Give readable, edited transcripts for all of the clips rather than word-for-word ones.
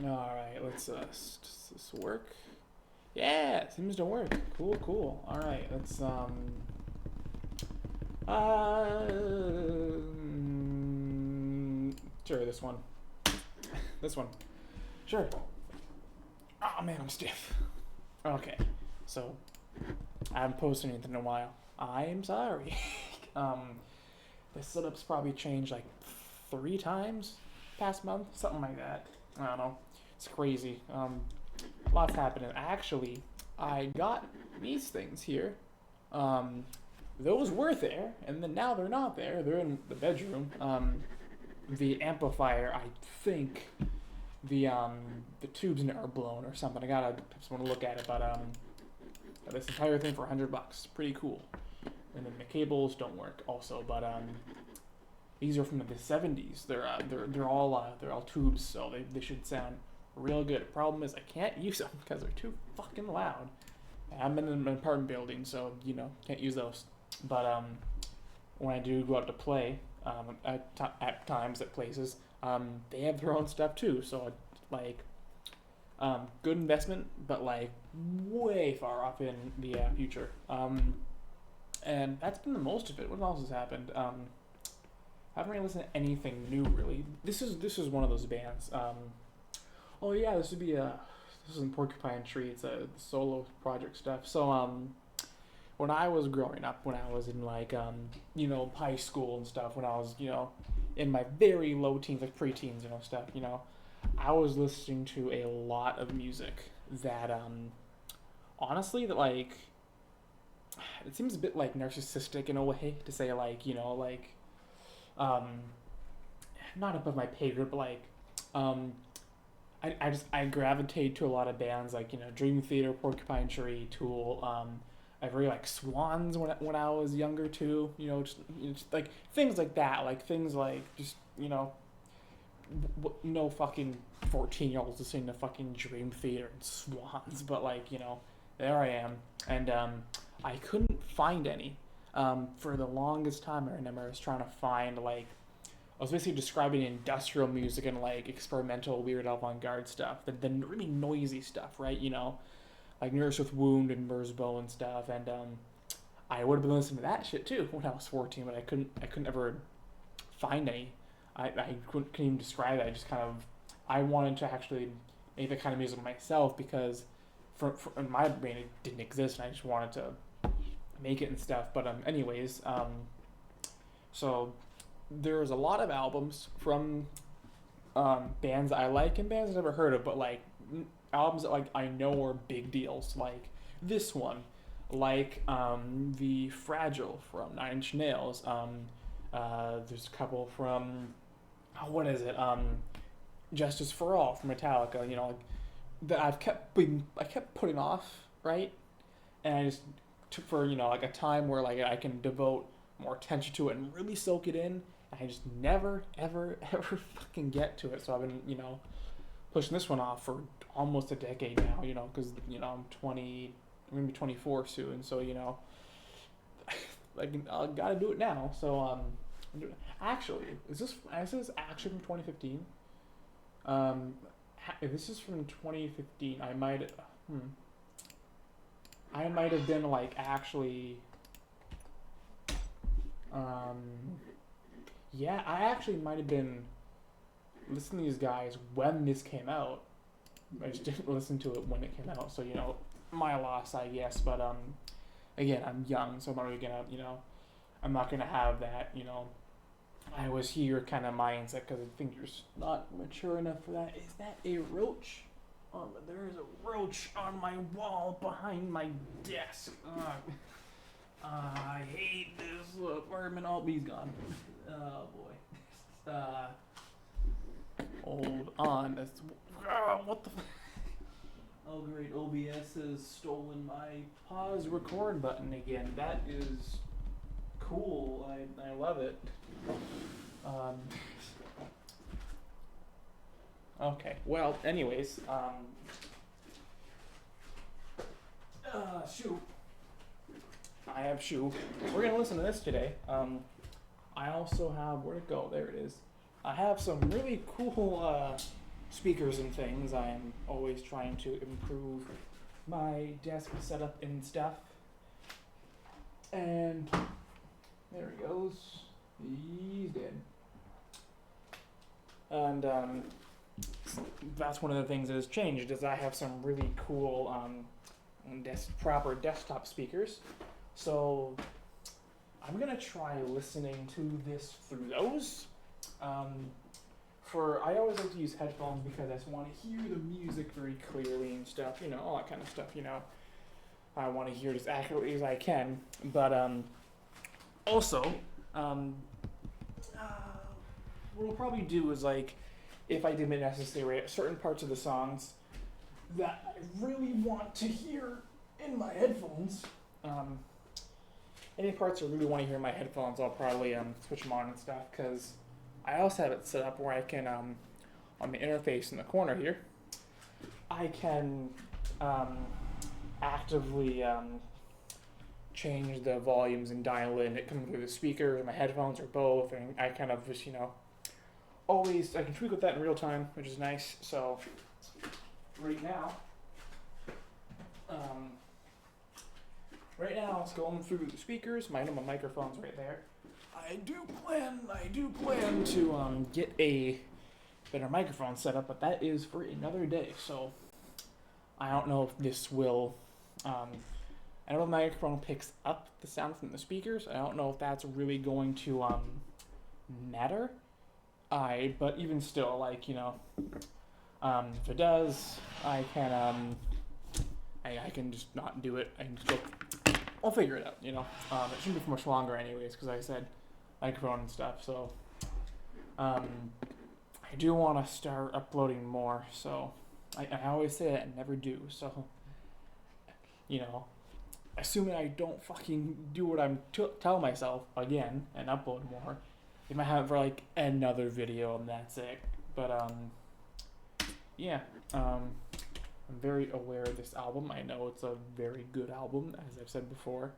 All right, let's does this work? Yeah, it seems to work. Cool, cool. All right, let's sure, this one. This one. Sure. Oh man, I'm stiff. Okay. So, I haven't posted anything in a while. I'm sorry. um the setup's probably changed like 3 times past month, something like that. I don't know. It's crazy. Lots happening. Actually, I got these things here. Um, those were there, and then now they're not there. They're in the bedroom. The amplifier, I think the tubes in it are blown or something. I gotta just want to look at it, but this entire thing for $100, pretty cool. And then the cables don't work also, but these are from the '70s. They're all tubes, so they should sound real good. Problem is I can't use them because they're too fucking loud. I'm in an apartment building, so can't use those. But when I do go out to play, at times at places, they have their own stuff too. So like, good investment, but like way far off in the future. And that's been the most of it. What else has happened? I haven't really listened to anything new really. This is one of those bands. Oh yeah, this is in Porcupine Tree. It's a solo project stuff. So when I was growing up, when I was in like high school and stuff, when I was in my very low teens, like preteens, stuff, I was listening to a lot of music that honestly that like it seems a bit like narcissistic in a way to say like um not above my pay grade, but like um I gravitate to a lot of bands like Dream Theater, Porcupine Tree, Tool. I really like Swans when I was younger too. Just like things like that, like things like just no fucking 14-year-olds listening to fucking Dream Theater and Swans, but like there I am, and I couldn't find any. For the longest time, I remember I was trying to find like I was basically describing industrial music and like experimental, weird, avant-garde stuff. The really noisy stuff, right? Like Nurse with Wound and Merzbow and stuff. And I would have been listening to that shit too when I was 14, but I couldn't ever find any. I couldn't even describe it. I just kind of I wanted to actually make that kind of music myself because for in my brain it didn't exist, and I just wanted to make it and stuff. But anyways, so there's a lot of albums from bands I like and bands I've never heard of, but like albums that like I know are big deals, like this one, like the Fragile from Nine Inch Nails. There's a couple from what is it? Justice for All from Metallica. Like that I kept putting off, right? And I just took for like a time where like I can devote more attention to it and really soak it in. I just never, ever, ever fucking get to it. So I've been, pushing this one off for almost a decade now, because, I'm 20, I'm going to be 24 soon. So, like, I gotta do it now. So, actually, is this actually from 2015? If this is from 2015, I might have been, like, actually, um, yeah, I actually might have been listening to these guys when this came out. I just didn't listen to it when it came out, so my loss, I guess. But again, I'm young, so I'm not really gonna, I'm not gonna have that, I was here kind of mindset because I think you're not mature enough for that. Is that a roach? Oh, there is a roach on my wall behind my desk. I hate this apartment. Oh, he's gone. Oh boy. Hold on. What the? Oh great, OBS has stolen my pause record button again. That is cool. I love it. Um. Okay. Well, anyways. Shoot. I have shoe. We're gonna listen to this today. I also have where'd it go? There it is. I have some really cool speakers and things, I am always trying to improve my desk setup and stuff. And there he goes. He's dead. And that's one of the things that has changed is I have some really cool proper desktop speakers. So I'm gonna try listening to this through those. I always like to use headphones because I just want to hear the music very clearly and stuff, all that kind of stuff, I want to hear it as accurately as I can. But also, what we'll probably do is if I deem it necessary, certain parts of the songs that I really want to hear in my headphones, any parts I really want to hear in my headphones, I'll probably switch them on and stuff, because I also have it set up where I can, on the interface in the corner here, I can actively change the volumes and dial in it coming through the speakers or my headphones or both, and I kind of just, always, I can tweak with that in real time, which is nice. So right now it's going through the speakers. My microphone's right there. I do plan to get a better microphone set up, but that is for another day. So I don't know if this will. I don't know if the microphone picks up the sound from the speakers. I don't know if that's really going to matter. But even still, if it does, I can I can just not do it. I'll figure it out. It shouldn't be for much longer, anyways, because like I said, microphone and stuff. So, I do want to start uploading more. So, I always say that and never do. So, assuming I don't fucking do what I'm tell myself again and upload more, you might have for another video and that's it. But yeah. I'm very aware of this album. I know it's a very good album, as I've said before.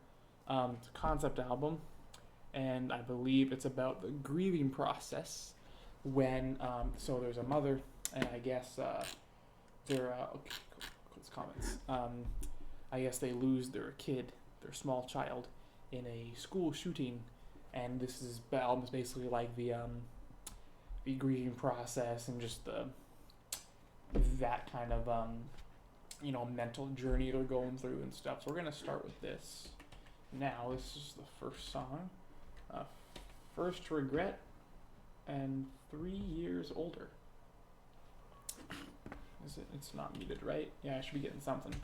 It's a concept album, and I believe it's about the grieving process when, so there's a mother, and I guess they're, okay, close comments. I guess they lose their kid, their small child, in a school shooting, and this album is basically the grieving process and just that kind of mental journey they're going through and stuff. So we're gonna start with this. Now this is the first song, First Regret and 3 Years Older. Is it? It's not muted, right? Yeah, I should be getting something.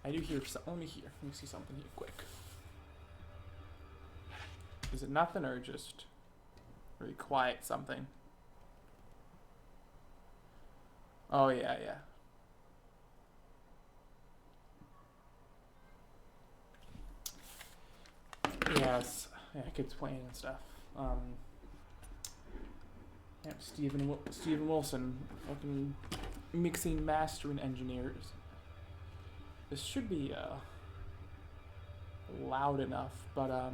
I do hear something. Let me see something here quick. Is it nothing or just very quiet something? Oh, yeah. Yes. Yeah, kids playing and stuff. Yeah, Steven Wilson, fucking mixing, mastering engineers. This should be loud enough, but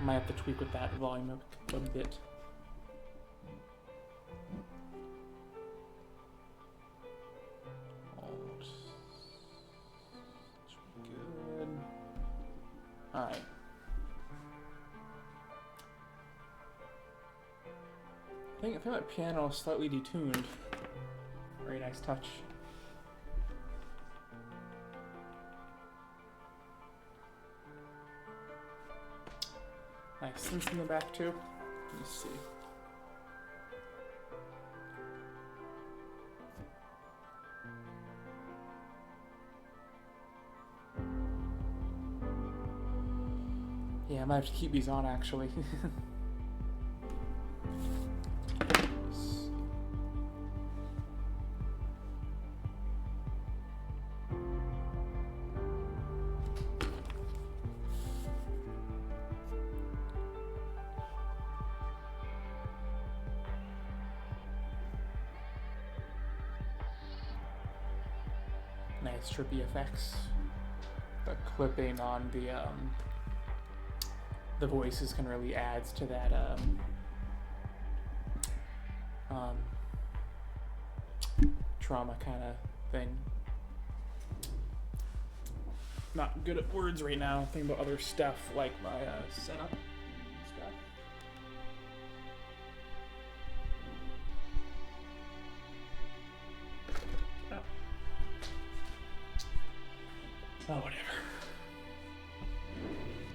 might have to tweak with that volume a bit. Good. Alright. I think my piano is slightly detuned. Very nice touch. Nice synths in the back too. Let me see. Yeah, I might have to keep these on actually. Nice trippy effects. the clipping on the voices kind of really adds to that um, trauma kind of thing. Not good at words right now. Thinking about other stuff like my setup stuff. Oh, whatever.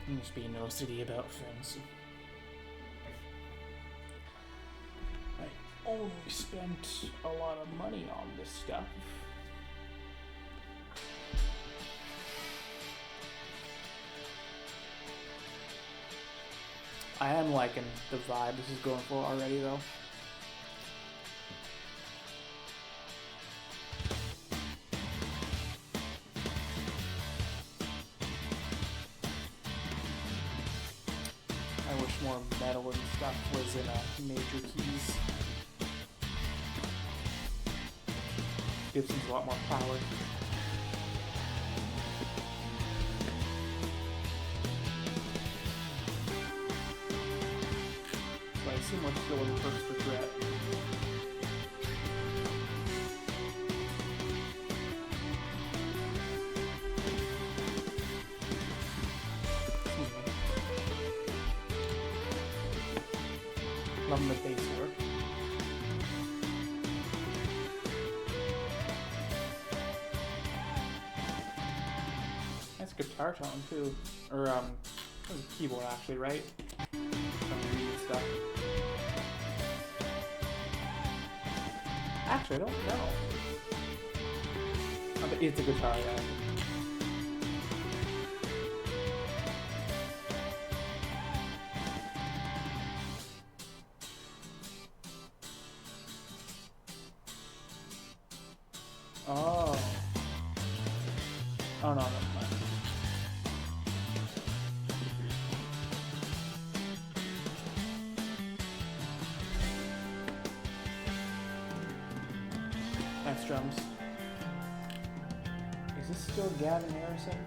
I'm just being OCD about things. I only spent a lot of money on this stuff. I am liking the vibe this is going for already, though. I wish more metal and stuff was in major keys. Gives things a lot more power. So I see much skill in Perks for Regret. Loving the bass work. That's guitar tone too. Or that was a keyboard actually, right? Some weird stuff. Actually, I don't know. It's a guitar, yeah. Oh. Oh no, that's fine. Nice drums. Is this still Gavin Harrison?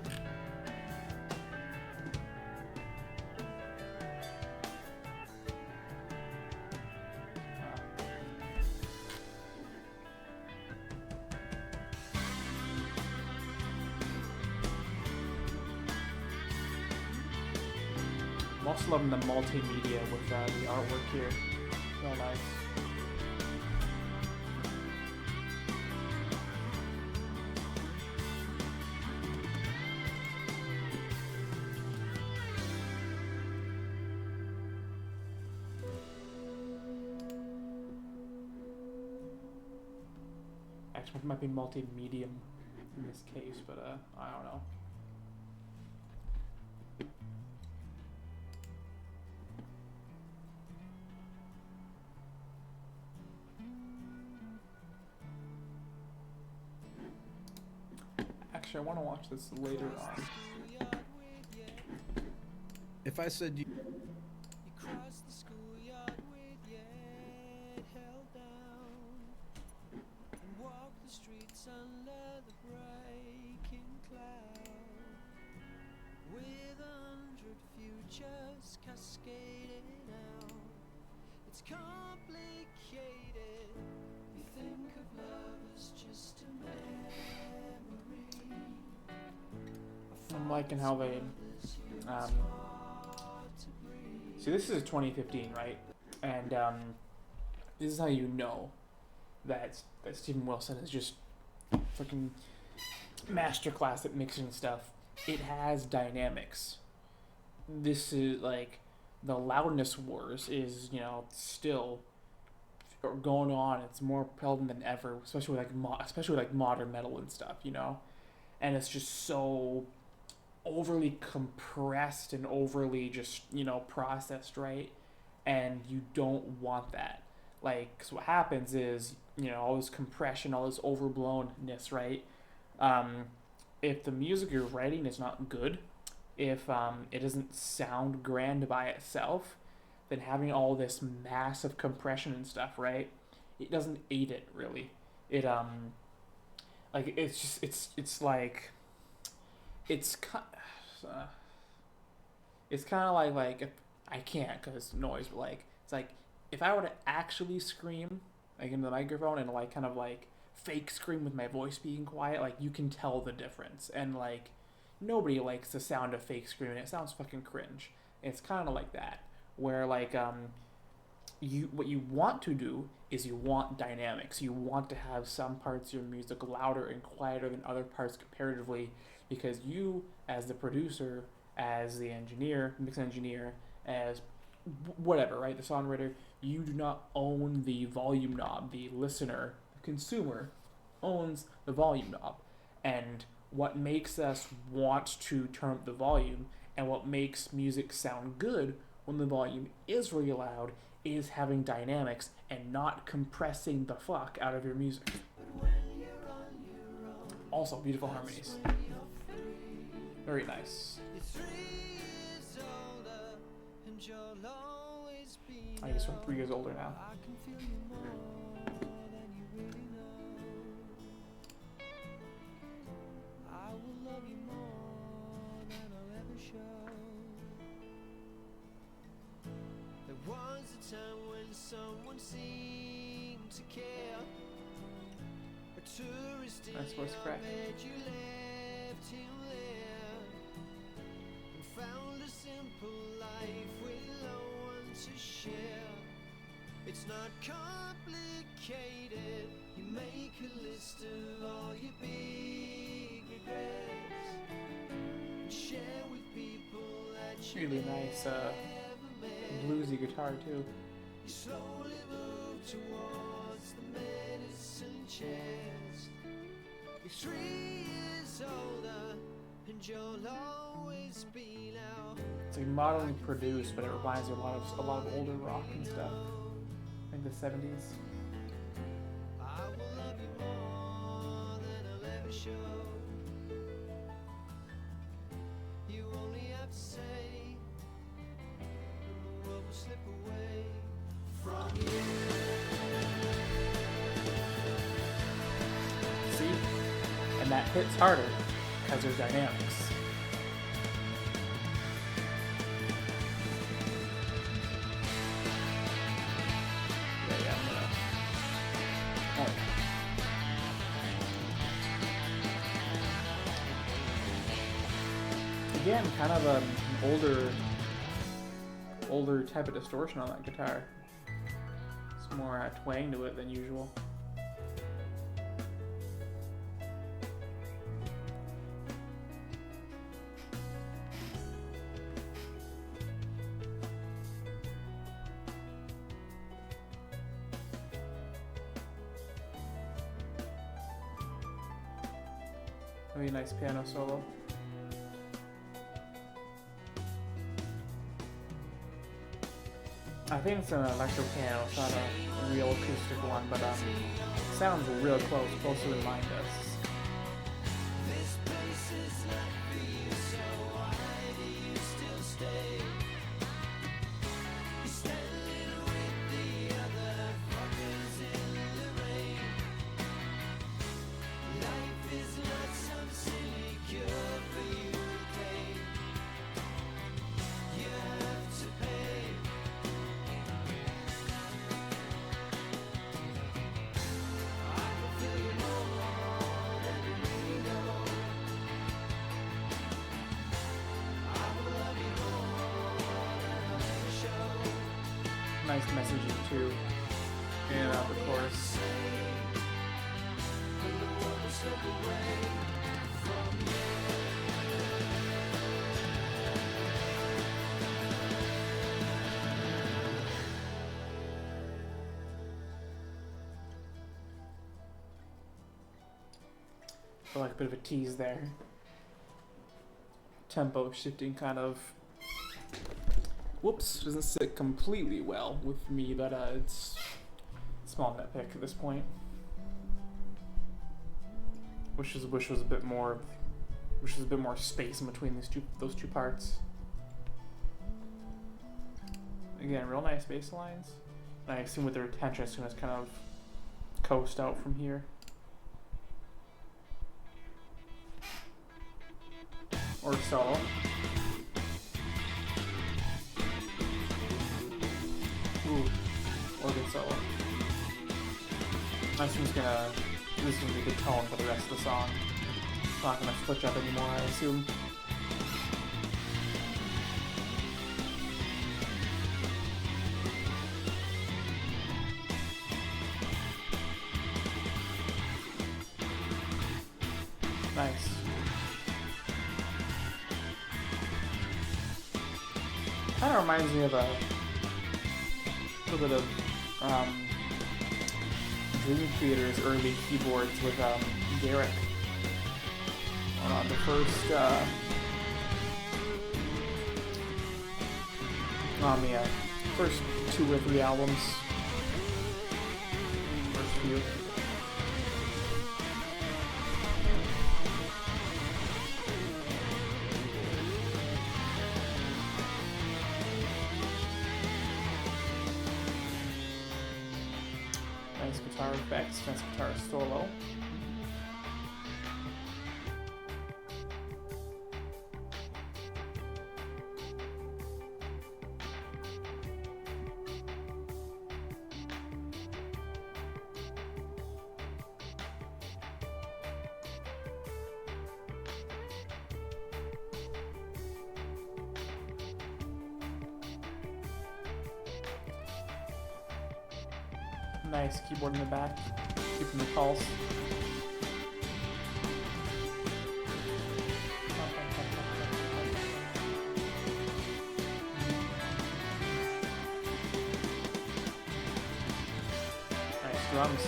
I'm also loving the multimedia with the artwork here. Real nice. Actually, it might be multi-medium in this case, but I don't know. Actually, I want to watch this later on. If I said you crossed the schoolyard with your head held down and walked the streets under the breaking cloud with 100 futures cascading out. It's complicated. You think of love as just a memory. I'm liking how they see, this is 2015, right? And this is how you know that Steven Wilson is just freaking masterclass at mixing stuff. It has dynamics. This is like the loudness wars is, you know, still going on. It's more prevalent than ever, especially with modern metal and stuff, you know. And it's just so overly compressed and overly just, you know, processed, right? And you don't want that. Like, 'cause what happens is, you know, all this compression, all this overblownness, right? If the music you're writing is not good, if it doesn't sound grand by itself, then having all this massive compression and stuff, right? It doesn't aid it really. It like it's just it's like it's uh, it's kind of like if I can't because it's noise, but like it's like if I were to actually scream like into the microphone and like kind of like fake scream with my voice being quiet, like you can tell the difference. And like nobody likes the sound of fake screaming. It sounds fucking cringe. It's kind of like that, where like you what you want to do is you want dynamics. You want to have some parts of your music louder and quieter than other parts comparatively, because you, as the producer, as the engineer, mix engineer, as whatever, right, the songwriter, you do not own the volume knob. The listener, the consumer, owns the volume knob, and what makes us want to turn up the volume and what makes music sound good when the volume is really loud is having dynamics and not compressing the fuck out of your music. Also, beautiful harmonies. Very nice. I guess we're 3 years older now. There was a time when someone seemed to care. A tourist in Nice voice your crack. bed, you left him there and found a simple life with no one to share. It's not complicated. You make a list of all your big regrets and share with people that you Really nice bluesy guitar too. You slowly move towards the medicine chest. You're 3 years older, and you'll always be now. It's like modernly produced, but it reminds me a lot of older rock and stuff, like the 70s. I will love you more than I'll ever show. You only have to say, and the world will slip away from you. See? And that hits harder because there's dynamics. Yeah, I'm gonna... Oh. Again, kind of an older type of distortion on that guitar. It's more twang to it than usual. Really nice piano solo. I think it's an electro piano, it's not a real acoustic one, but sounds real close, closer than mine does. This place is not for you, so why do you still stay? You're standing with the other fuckers in the rain. Life is not some silly cure for your pain. You have to pay. I can feel you more than you really know. I will love you more than I'll ever show. Nice messaging too. And of course, When the world will slip away from you. I like a bit of a tease there. Tempo shifting kind of. Whoops, doesn't sit completely well with me, but it's small nitpick at this point. Wish was a bit more space in between those two parts. Again, real nice bass lines. And I assume with their retention, it's gonna kind of coast out from here. or solo. Ooh, organ solo. This is gonna be the tone for the rest of the song. It's not gonna switch up anymore, I assume. Nice. Kind of reminds me of a little bit of Dream Theater's early keyboards with Garrick on the first first 2 or 3 albums. First few. Nice guitar effects, nice guitar solo. Nice keyboard in the back, keeping the pulse. Nice drums.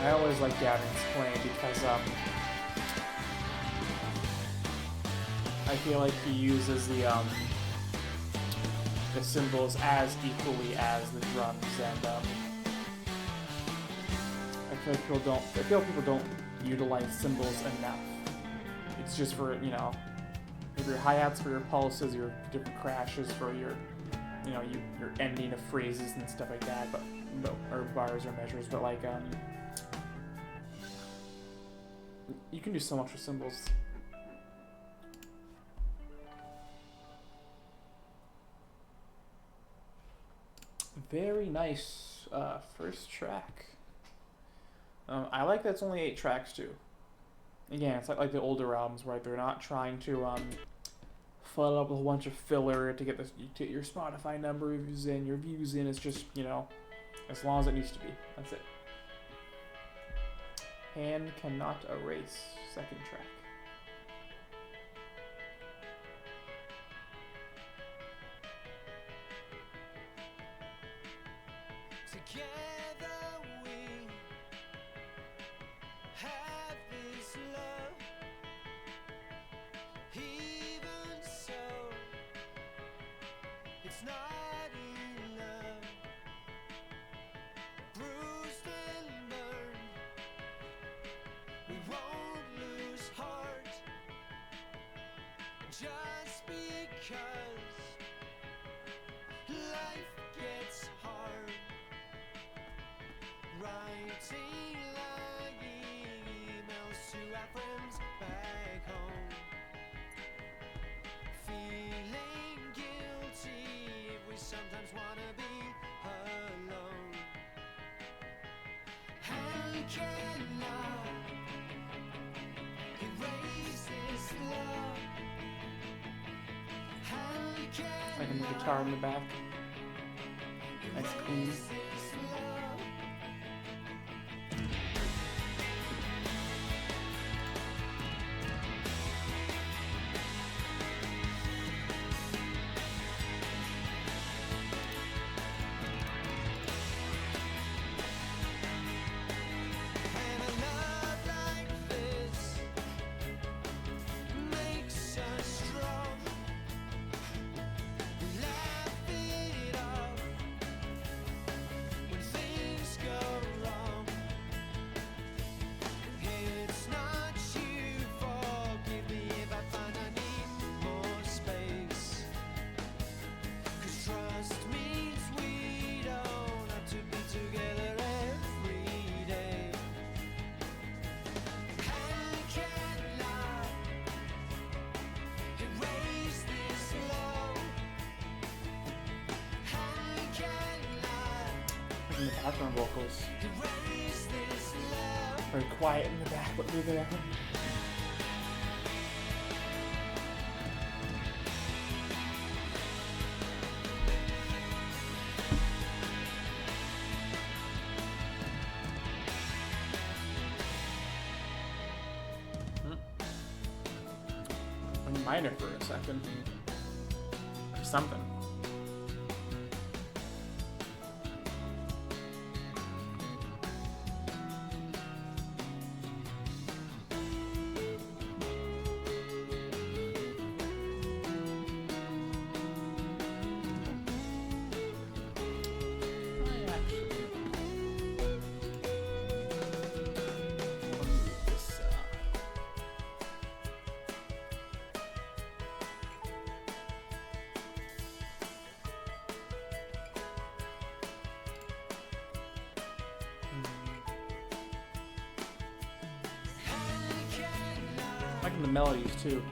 I always like Gavin's playing because I feel like he uses the cymbals as equally as the drums, and I feel like people don't utilize cymbals enough. It's just for, you know, maybe your hi-hats for your pulses, your different crashes for your, you know, your ending of phrases and stuff like that, but or bars or measures, but like you can do so much with cymbals. Very nice first track. I like that it's only 8 tracks too. Again, it's like the older albums where they're not trying to flood up with a bunch of filler to get your Spotify numbers and your views in. It's just, you know, as long as it needs to be. That's it. Hand Cannot Erase, second track. Together we have this love. Even so, it's not enough. Bruised and burned, we won't lose heart. Just because life gets hard. Writing lying emails to our friends back home. Feeling guilty if we sometimes wanna be alone. And cannot erase this love. And cannot Like a guitar in the back. Nice clean. erase this love. And a love like this makes us strong. We laugh it off. in the background vocals. Very quiet in the back, but they're there. I minor for a second. Or something. Liking the melodies too.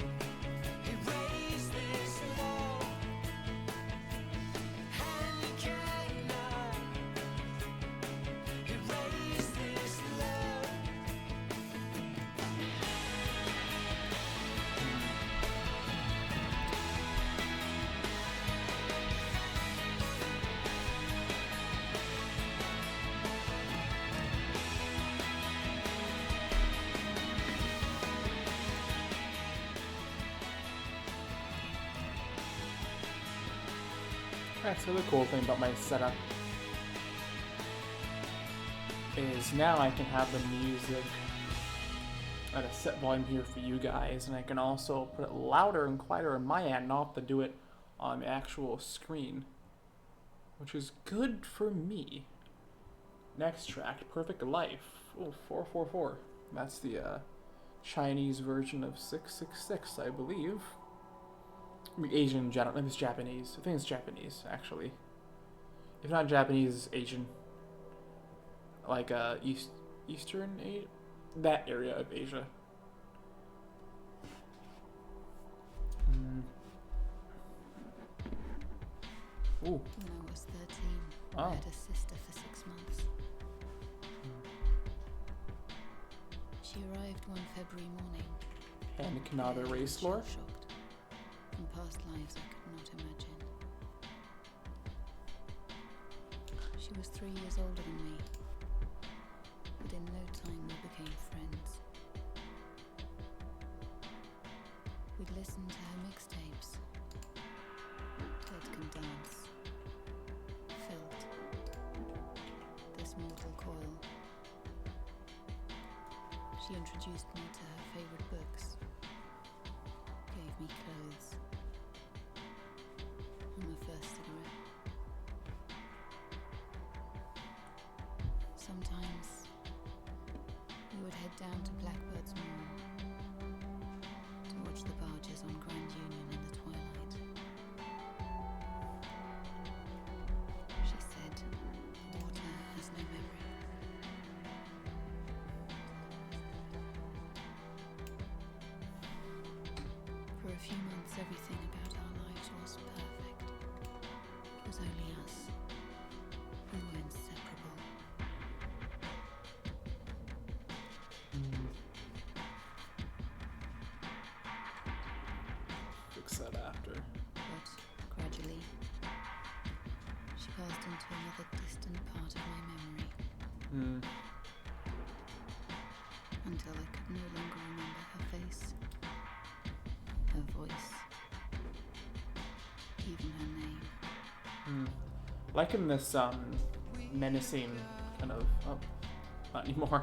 That's the other cool thing about my setup is now I can have the music at a set volume here for you guys, and I can also put it louder and quieter on my end, not have to do it on the actual screen, which is good for me. Next track, Perfect Life. Oh, 444. That's the Chinese version of 666, I believe. I mean, Asian in general. I think it's Japanese. I think it's Japanese, actually. If not Japanese, it's Asian. Like, Eastern Asia? That area of Asia. Ooh. When I was 13, Oh. I had a sister for 6 months. She arrived one February morning. And cannot erase lore? Shocked. From past lives I could not imagine. She was 3 years older than me, but in no time we became friends. We'd listen to her mixtapes, Dead Can Dance, Felt, This Mortal Coil. She introduced me to her favorite books, gave me clothes, and my first cigarette. Sometimes we would head down to Blackbird's Moor to watch the barges on Grand Union in the twilight. She said, water has no memory. For a few months, everything about our lives was perfect. It was only us. We were inseparable. Fix that after. But gradually, she passed into another distant part of my memory until I could no longer remember her face, her voice, even her name. Liking this menacing kind of not anymore.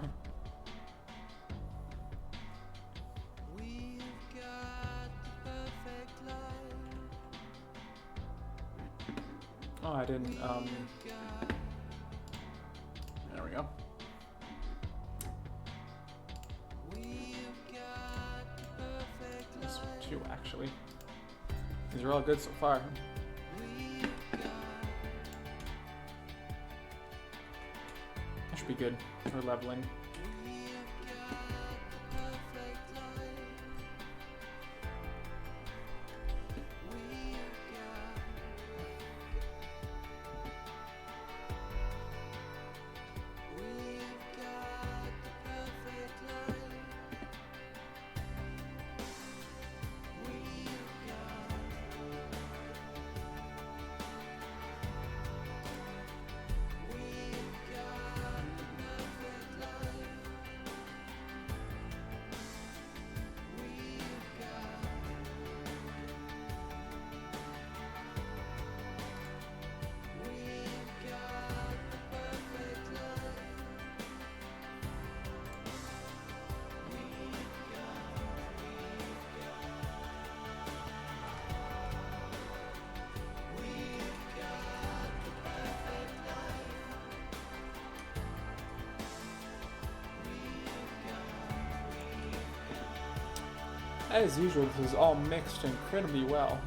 We've got the perfect life. Oh, I didn't there we go. We've got the perfect This one life. too, actually. These are all good so far. That should be good for leveling. As usual, this is all mixed incredibly well.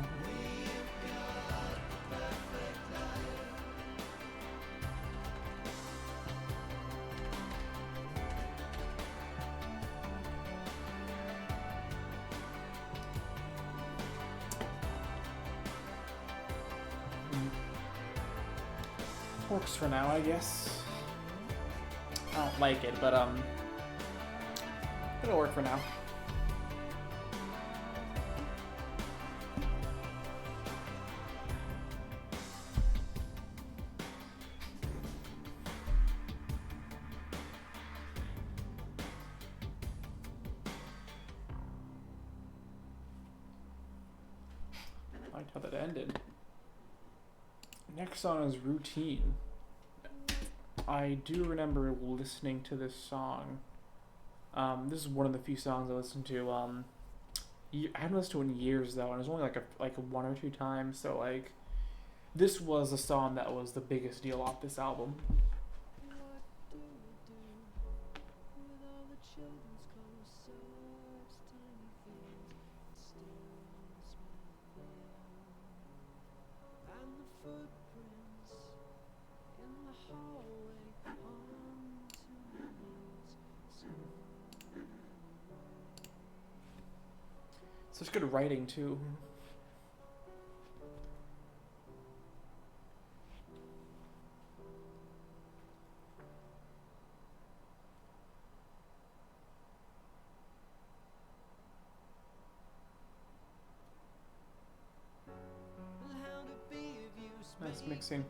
Works for now, I guess. I don't like it, but it'll work for now. I liked how that ended. Next song is Routine. I do remember listening to this song. This is one of the few songs I listened to. I haven't listened to it in years though, and it was only like one or two times. So like, this was a song that was the biggest deal off this album. What do you do with all the children's clothes? Such tiny things still smell there. And the footprints in the hallway onto my knees. Such good writing too. Nice mixing.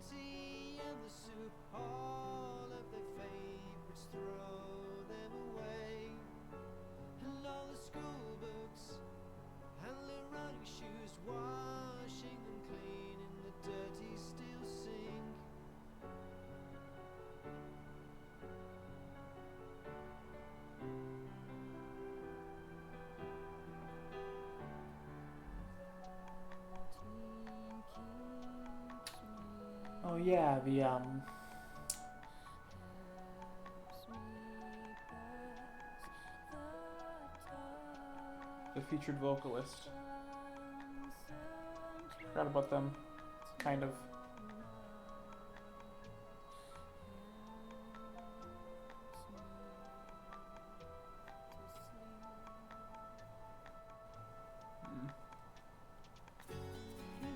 Oh yeah, the featured vocalist. Forgot about them, kind of.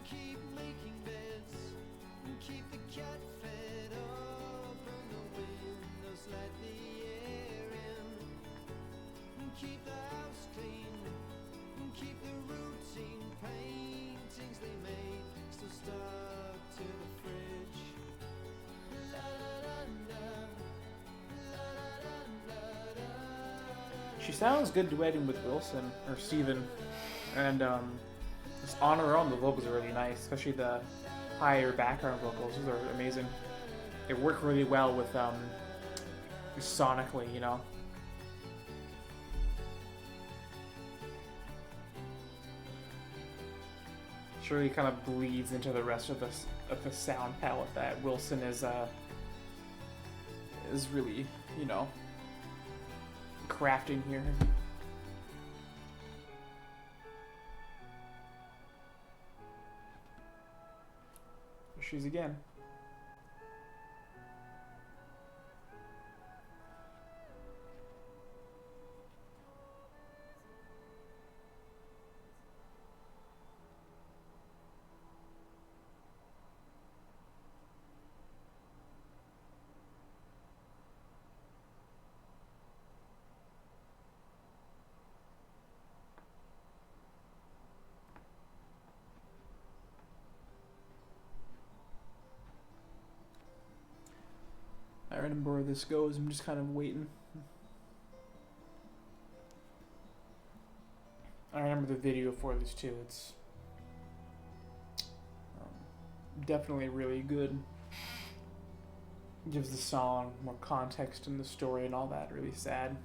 Keep making beds and keep the cat fed. Open the windows, let the air in. And keep the house clean and keep the routine. Paintings they made still stuck to the fridge. La da da da, la da da da da. She sounds good duetting with Wilson or Steven, and just on her own, the vocals are really nice, especially the higher background vocals. Those are amazing. They work really well with sonically, you know. It really kind of bleeds into the rest of the sound palette that Wilson is really, you know, crafting here. There she is again. I remember where this goes. I'm just kind of waiting. I remember the video for this too. It's definitely really good. Gives the song more context in the story and all that. Really sad.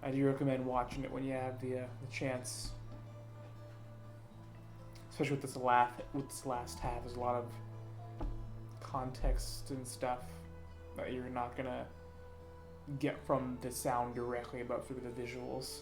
I do recommend watching it when you have the chance. Especially with this last half, there's a lot of context and stuff that you're not gonna get from the sound directly, but through the visuals.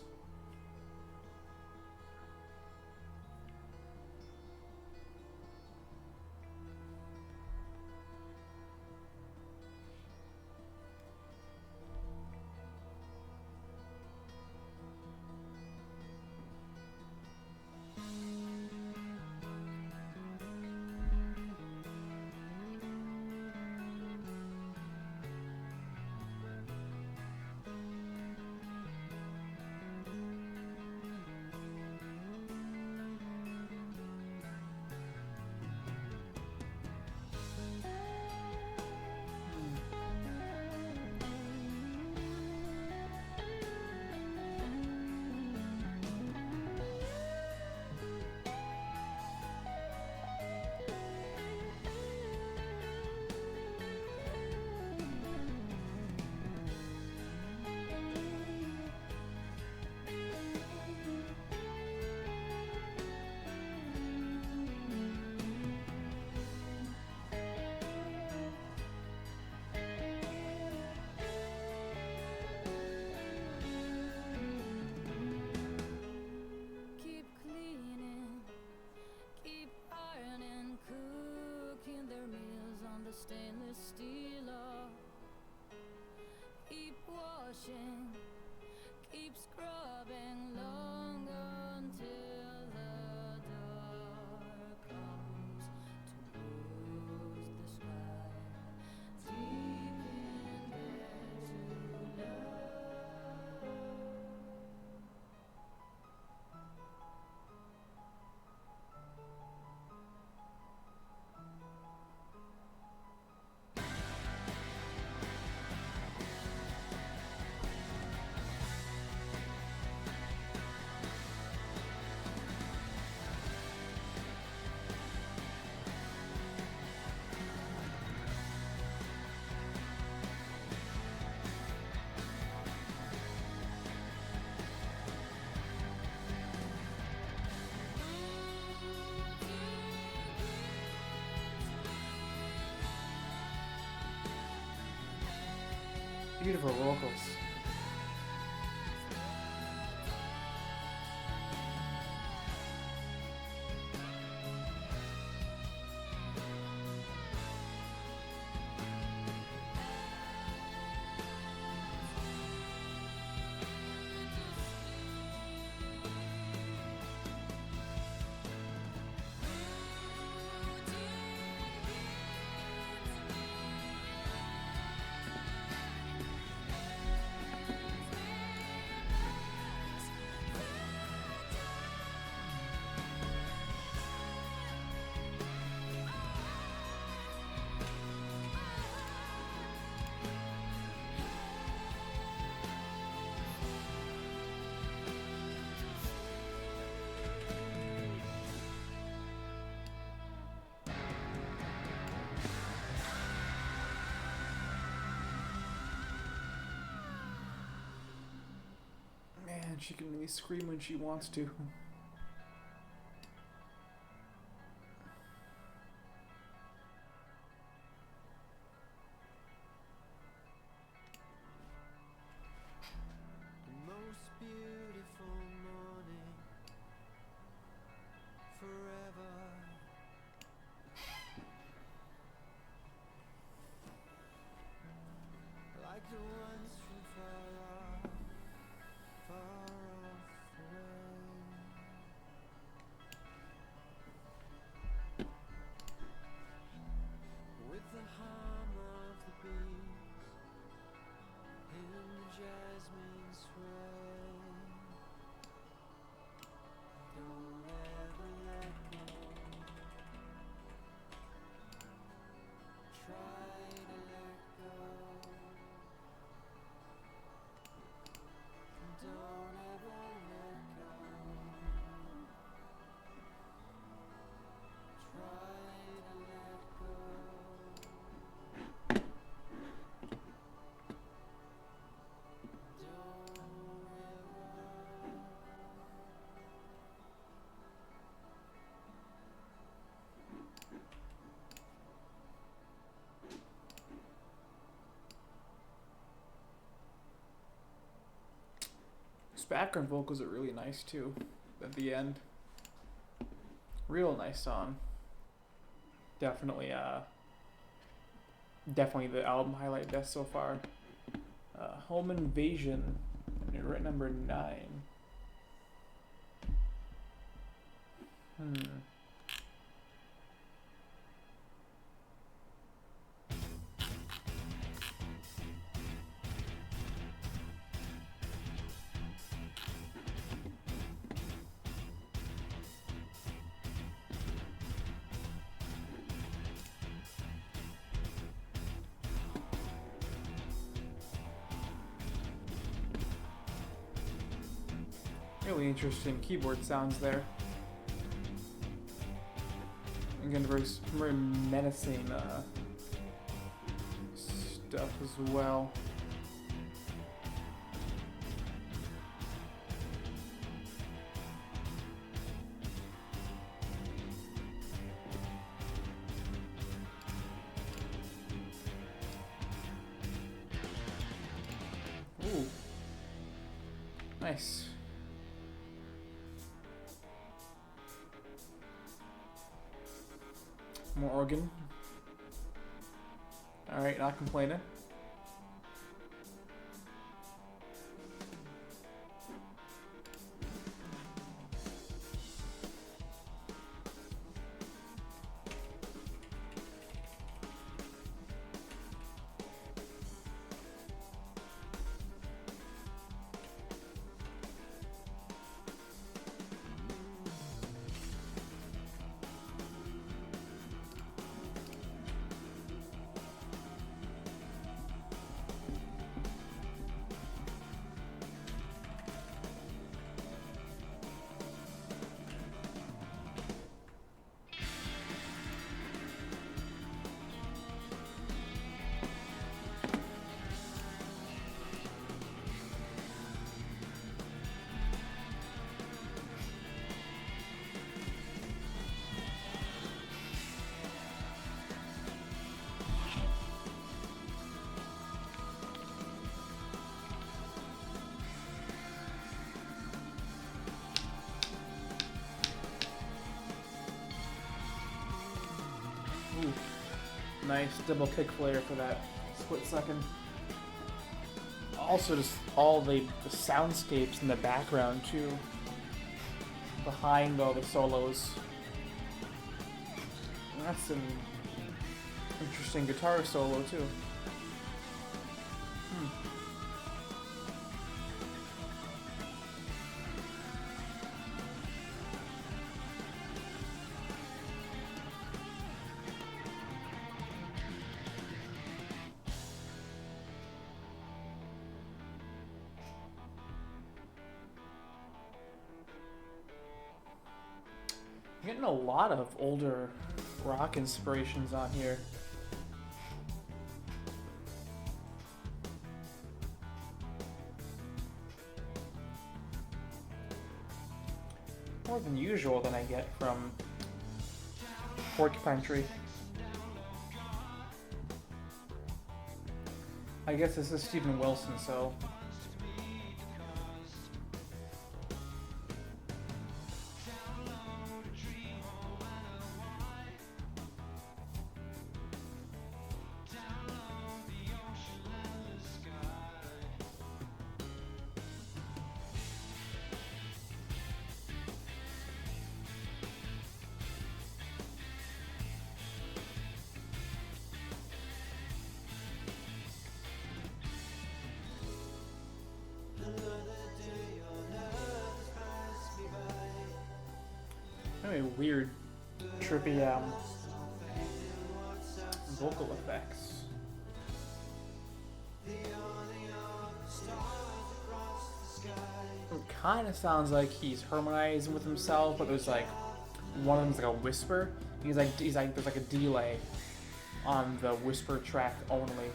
Keep cleaning, keep ironing, cooking their meals on the stainless steel. Keep washing, keep scrubbing long until the dark comes to lose the sky. Deep in there to love. Beautiful vocals. Man, she can really scream when she wants to. The most beautiful morning forever. Like the ones from far off away. Those background vocals are really nice too. At the end, real nice song. Definitely, definitely the album highlight best so far. Home Invasion, and you're at number 9. Really interesting keyboard sounds there. Again, very menacing stuff as well. Ooh, nice. More organ. Alright, not complaining. Ooh, nice double kick flare for that split second. Also, just all the soundscapes in the background too, behind all the solos. That's an interesting guitar solo too. I'm getting a lot of older rock inspirations on here. More than usual than I get from Porcupine Tree. I guess this is Steven Wilson, so... Very weird, trippy vocal effects. It kind of sounds like he's harmonizing with himself, but there's like one of them's like a whisper. He's like there's like a delay on the whisper track only.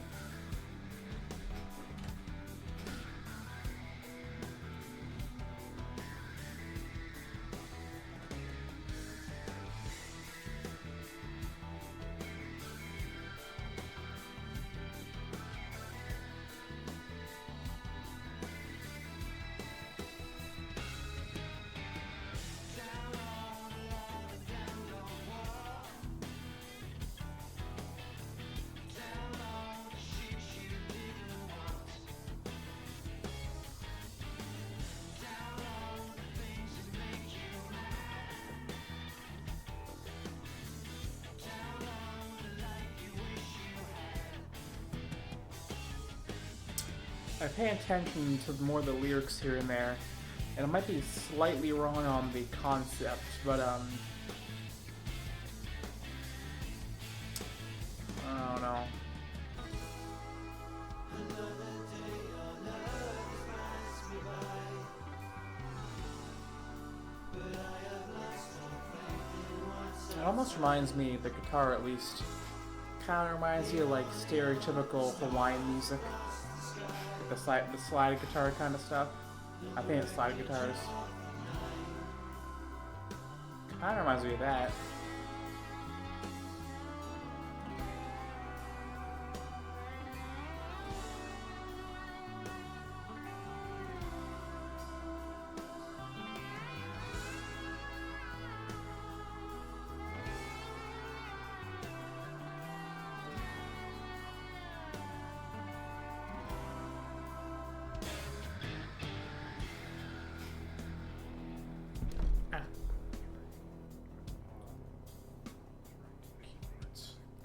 I pay attention to more of the lyrics here and there, and I might be slightly wrong on the concept, but I don't know. It almost reminds me, the guitar at least, kind of reminds you of like stereotypical Hawaiian music. The slide guitar kind of stuff. I think it's slide guitars. Kind of reminds me of that.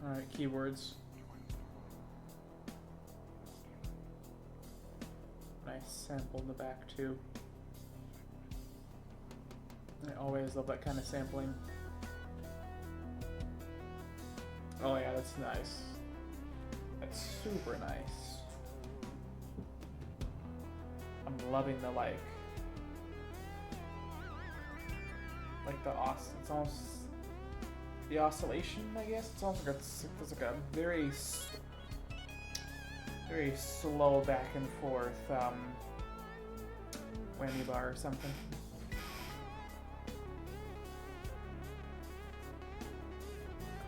Alright, keywords. Nice sample in the back too. I always love that kind of sampling. Oh yeah, that's nice. That's super nice. I'm loving the like the it's almost the oscillation, I guess. It's almost like it's like a very slow back and forth whammy bar or something.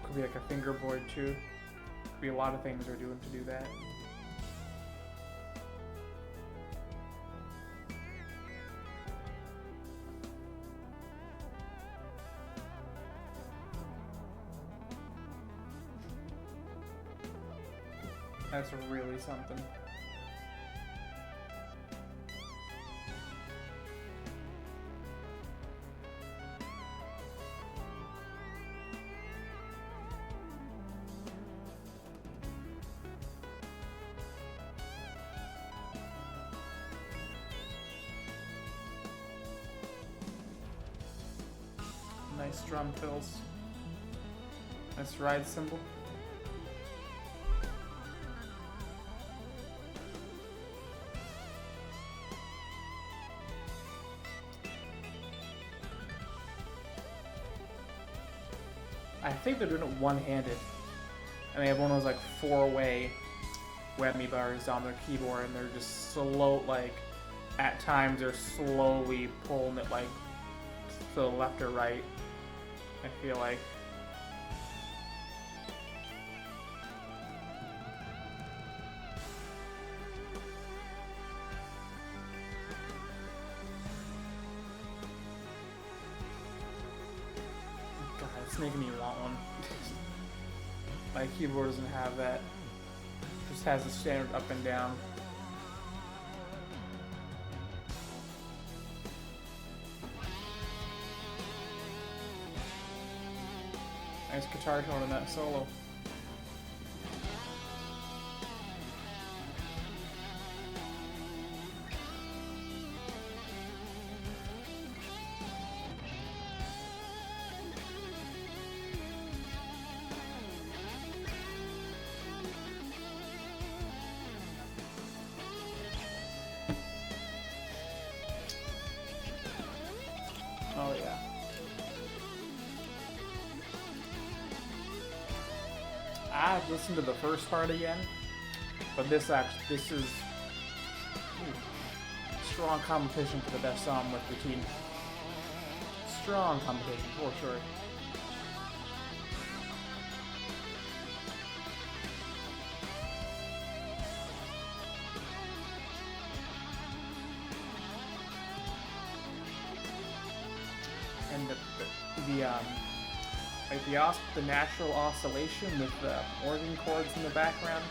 Could be like a fingerboard too. Could be a lot of things we're doing to do that. That's really something. Nice drum fills. Nice ride cymbal. I think they're doing it one-handed, and they have one of those like four-way whammy bars on their keyboard, and they're just slow, like at times they're slowly pulling it like to the left or right. I feel like. It's making me want one. My keyboard doesn't have that. It just has the standard up and down. Nice guitar tone in that solo. Oh yeah. I've listened to the first part again, but this is strong competition for the best song with the team. Strong competition for sure. And the natural oscillation with the organ chords in the background,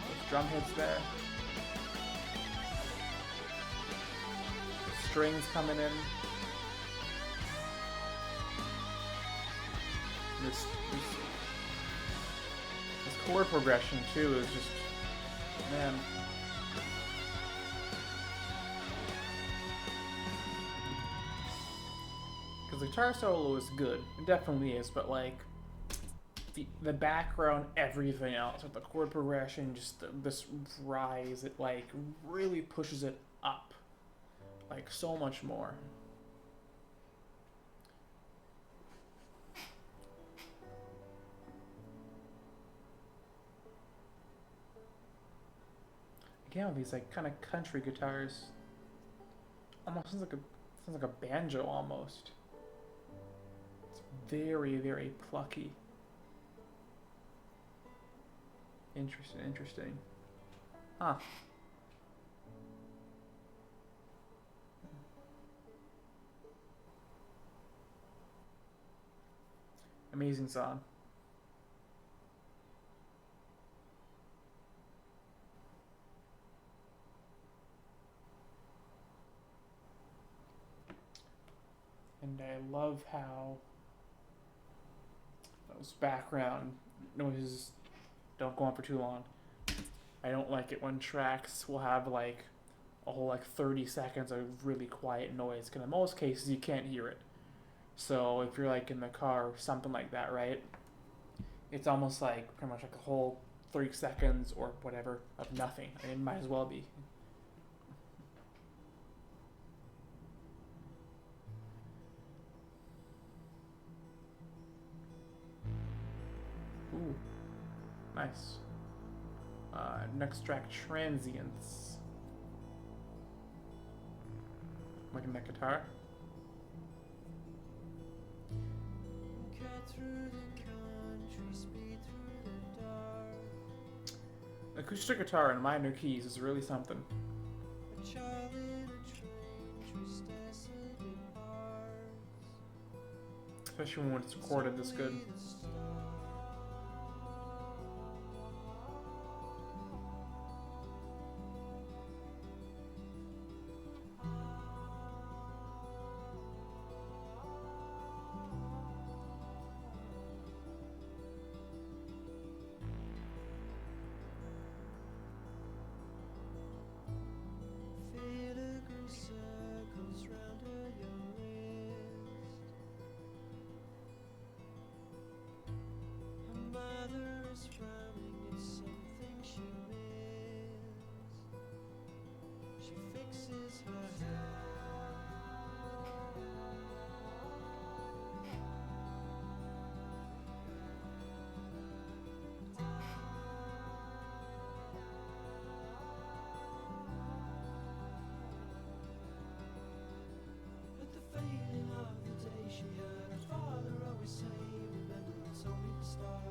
with drum hits there, the strings coming in, this chord progression too is just Man. Because the guitar solo is good. It definitely is, but like the background, everything else, like the chord progression, just this rise, it like really pushes it up. Like so much more. Again, with these like kind of country guitars, almost sounds like a banjo almost. It's very, very plucky. Interesting, interesting. Huh. Amazing song. And I love how those background noises don't go on for too long. I don't like it when tracks will have like a whole like 30 seconds of really quiet noise, because in most cases you can't hear it. So if you're like in the car or something like that, right? It's almost like pretty much like a whole 30 seconds or whatever of nothing. I mean, it might as well be. Ooh, nice. Next track, Transients. Liking that guitar. Cut through the country, speed through the dark. Acoustic guitar in minor keys is really something. A child in a train, tristesse departs. Especially when it's recorded this good. Only the stars. Filigree circles round her young wrist. Her mother is frowning at something she missed. She fixes her hair. At the fading of the day, she heard her father always say, "Remember, it's only the start.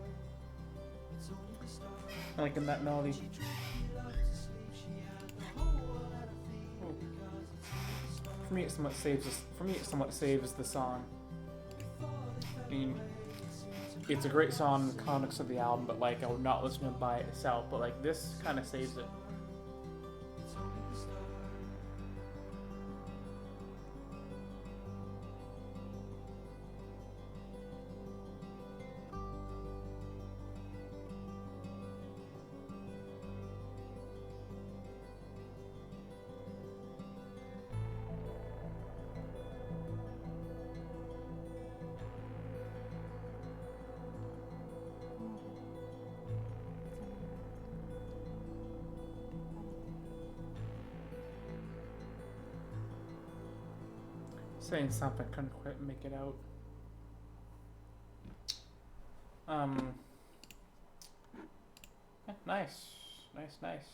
It's only the start." I like in that melody. She dreamed loved to sleep. She had the whole world at her feet Ooh. because it's only the start. For me, it somewhat saves this. For me, it somewhat saves the song. I mean, it's a great song in the context of the album, but like I would not listen to it by itself. But like this kind of saves it. It's only the start. Saying something, couldn't quite make it out. Nice, nice, nice.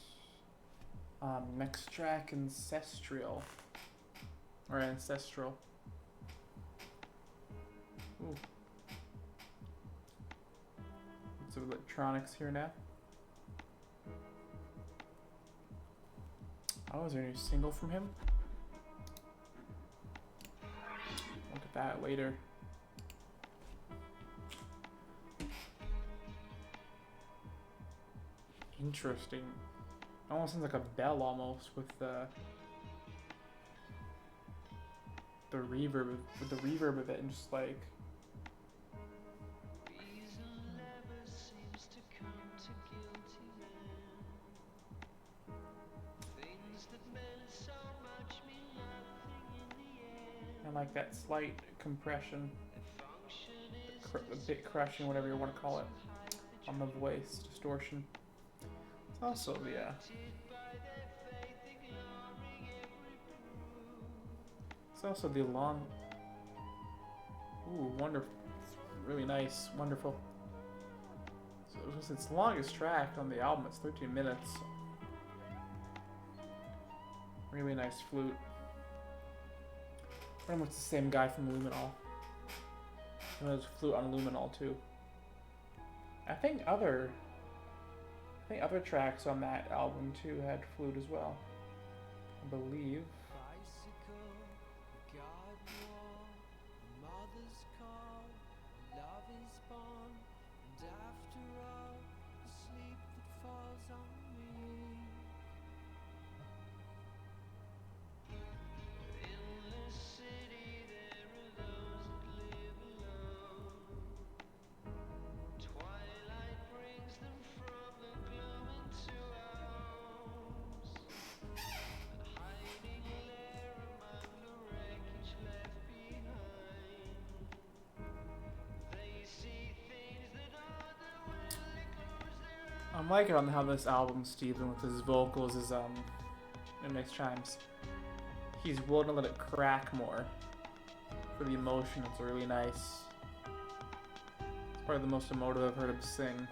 Next track, Ancestral, or Ancestral. Ooh. Bits of electronics here now. Oh, is there a new single from him? Look at that later. Interesting. Almost sounds like a bell almost with the reverb, with the reverb of it, and just like Reason never seems to come to guilty man. like that slight compression, a bit crushing, whatever you want to call it, on the voice, distortion. It's also the it's also the long. Ooh, wonderful! It's really nice, wonderful. So it was its longest track on the album. It's 13 minutes. Really nice flute. Pretty much the same guy from Luminol. And there's flute on Luminol too. I think other tracks on that album too had flute as well. I believe. Bicycle, the garden wall, a mother's call, love is born, and after all, the sleep that falls on me. In the city there are those that live alone. Twilight brings them from the gloom into ours. Hiding there among the wreckage left behind. They see things that other will they close their eyes. I'm liking on how this album, Steven, with his vocals is in nice chimes. He's willing to let it crack more for the emotion. It's really nice. It's probably the most emotive I've heard him sing.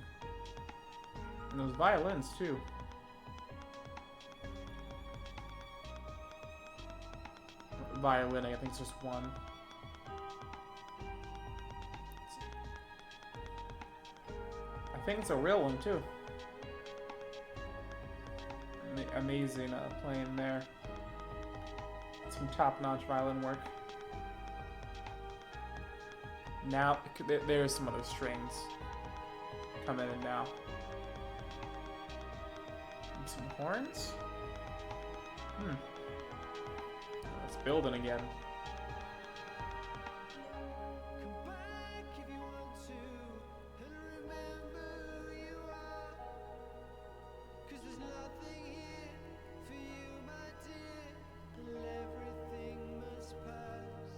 And those violins too. Violining, I think it's just one. I think it's a real one too. Amazing playing there. Some top-notch violin work. Now there's some other strings coming in now. And some horns. It's building again. Come back if you want to, and remember who you are. 'Cause there's nothing here for you, my dear, and everything must pass.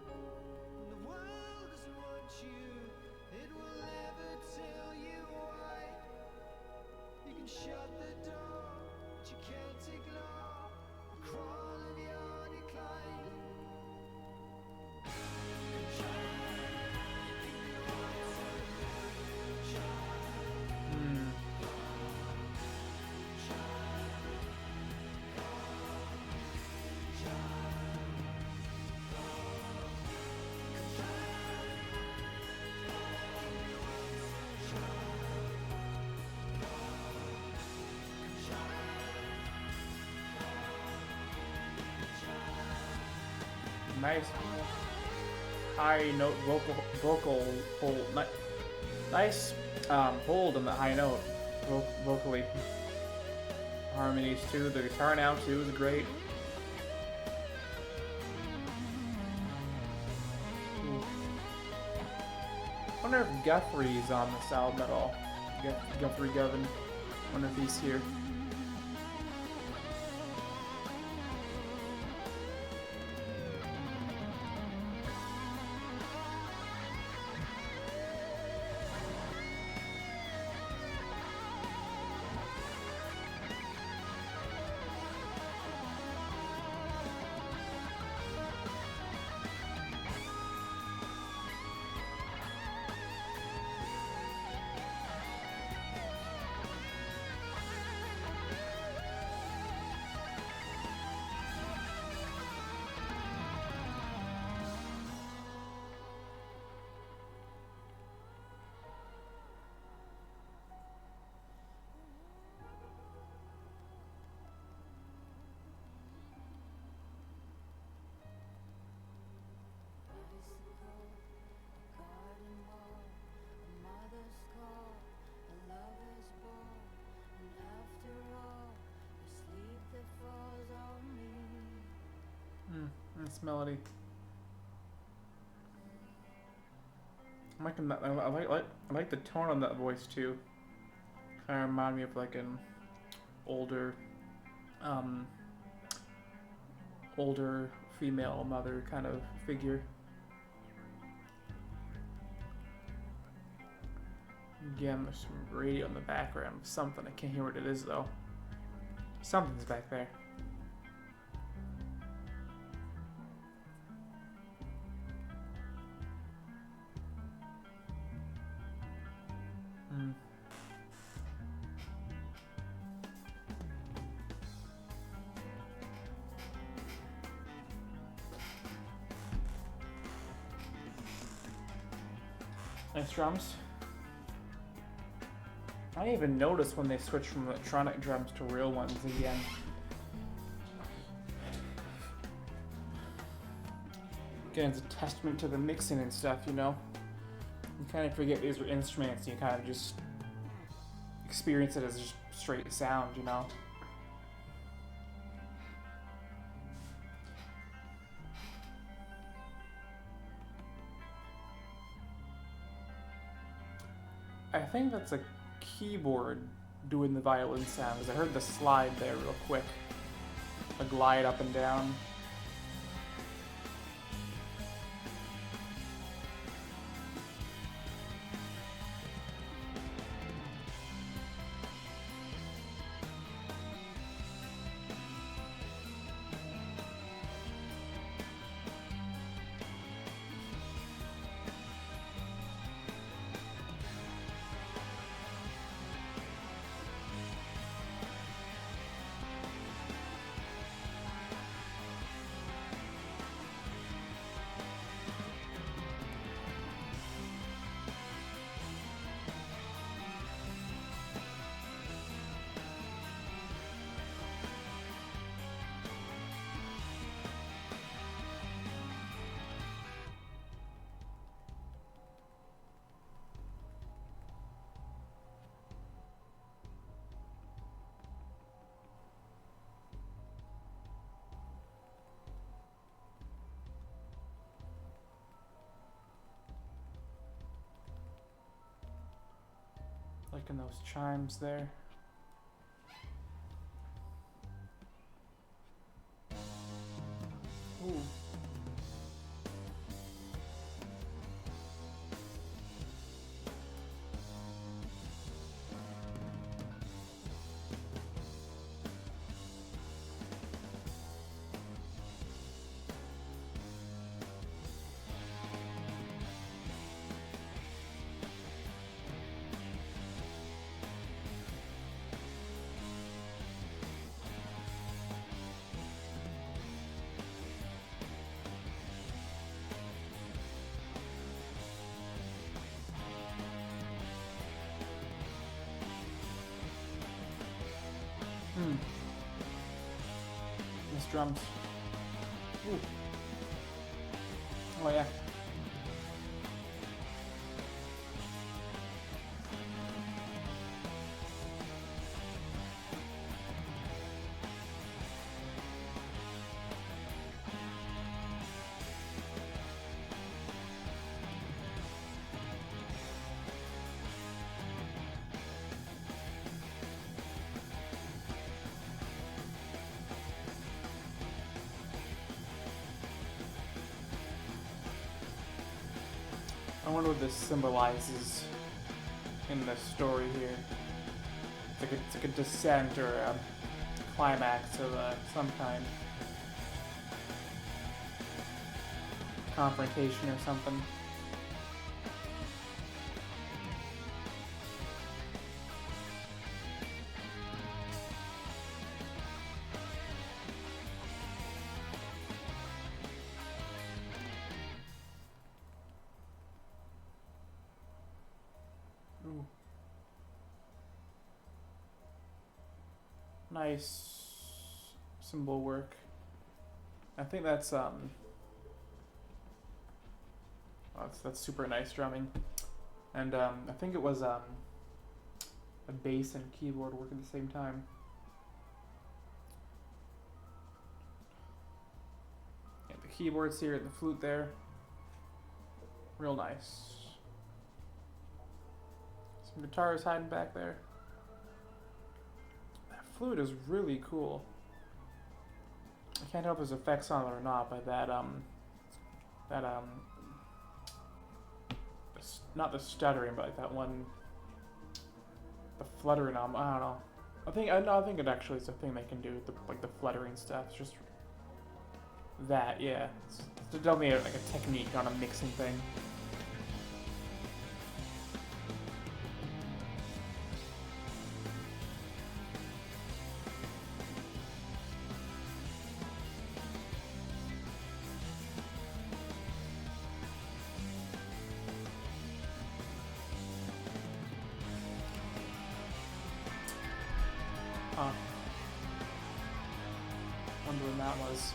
And the world doesn't want you, it will never tell you why. You can shut the door, but you can't ignore the crawl of your decline. Nice high note vocal hold. Nice hold on the high note vocally. Harmonies too. The guitar now too is great. Ooh. Wonder if Guthrie's on this album at all. Guthrie Govan. Wonder if he's here. Nice melody. I like the tone on that voice too. Kind of remind me of like an older female mother kind of figure. Again, there's some radio in the background of something. I can't hear what it is though. Something's back there. Hmm. Nice drums. I didn't even notice when they switched from electronic drums to real ones again. Again, it's a testament to the mixing and stuff, you know? You kind of forget these are instruments, and you kind of just experience it as just straight sound, you know? I think that's a keyboard doing the violin sounds. I heard the slide there real quick. A glide up and down. Like in those chimes there. Ooh. Nice drums. Ooh. Oh yeah. I wonder what this symbolizes in the story here. It's like a descent or a climax of some kind. Confrontation or something. Ooh. Nice symbol work. I think that's that's super nice drumming. And I think it was a bass and keyboard work at the same time. Yeah, the keyboards here and the flute there. Real nice. Some guitars hiding back there. That flute is really cool. I can't tell if there's effects on it or not, but that not the stuttering, but like that one, the fluttering. I don't know. I think it actually is a thing they can do. Like the fluttering stuff. It's just that, yeah. It's definitely like a technique, not a mixing thing. Huh. Wonder when that was.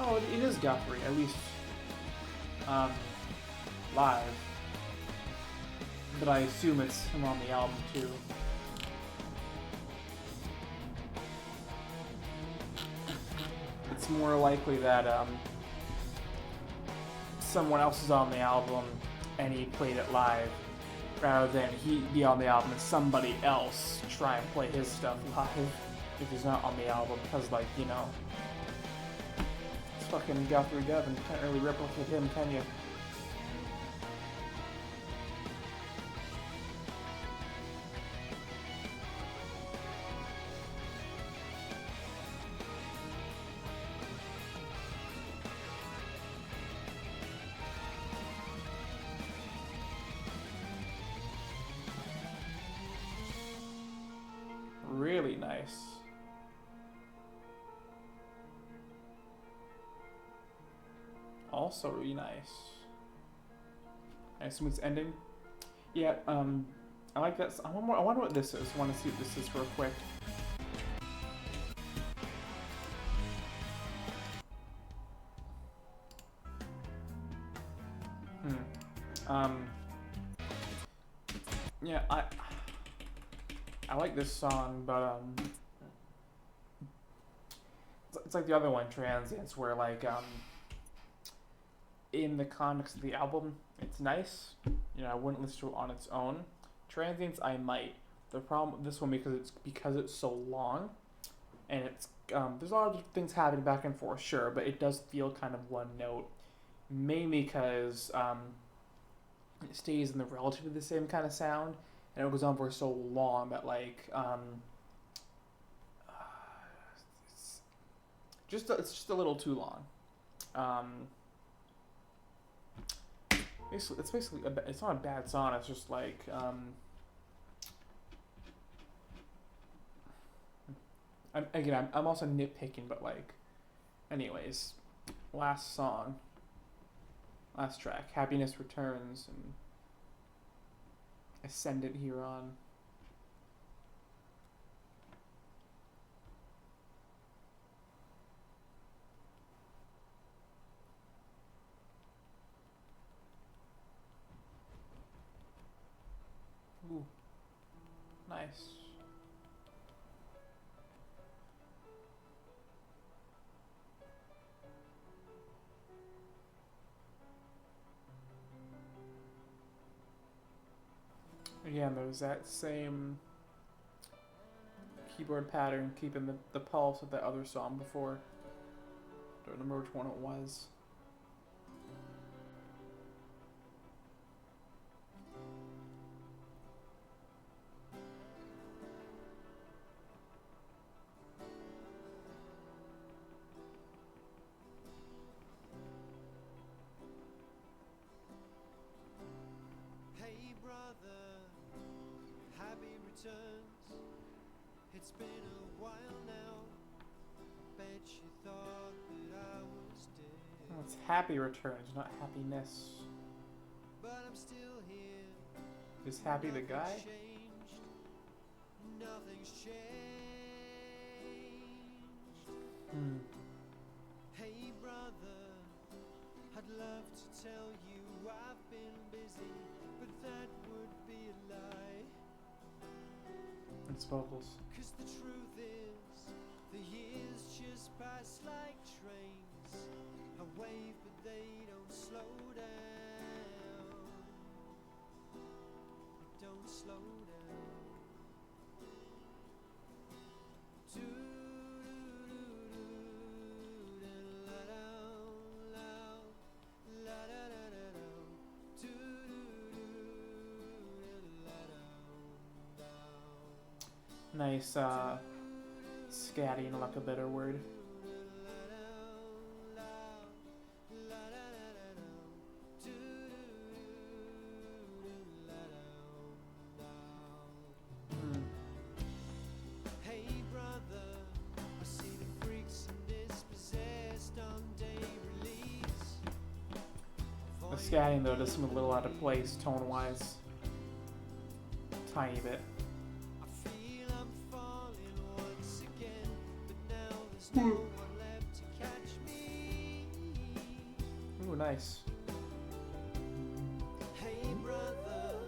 Oh, it is Guthrie, at least live. But I assume it's him on the album too. It's more likely that someone else is on the album and he played it live, rather than he be on the album and somebody else try and play his stuff live if he's not on the album. Because, like, you know, it's fucking Guthrie Devin. You can't really replicate him, can you? Really nice. Also really nice. I assume it's ending. Yeah, I like that. I wonder what this is. I want to see what this is real quick. Yeah, I like this song, but it's like the other one, Transients, where like in the context of the album, it's nice. You know, I wouldn't listen to it on its own. Transients, I might. The problem with this one, because it's so long, and it's there's a lot of things happening back and forth, sure, but it does feel kind of one note, mainly because it stays in the relatively the same kind of sound, and it goes on for so long that like it's just a little too long. It's basically it's not a bad song. It's just like I'm also nitpicking, but like, anyways, last track, Happiness Returns, and Ascendant Huron. Ooh, nice. Again, there's that same keyboard pattern, keeping the pulse of that other song before. Don't remember which one it was. Hey brother, happy returns. It's been a while now. Bet you thought that I was dead. It's happy returns, not happiness. But I'm still here. Is happy the guy? Changed. Nothing's changed. Hmm. Hey brother, I'd love to tell you I've been busy, but that would be a lie. It's vocals. 'Cause the truth is, the years just pass like trains. I wave but they don't slow down. They don't slow down. Nice, scatting, like a better word. Hmm. Hey brother, I see the freaks and dispossessed on day release. The scatting though does seem a little out of place tone-wise. Tiny bit. I feel I'm falling once again, but now there's no one left to catch me. Ooh, nice. Hey brother,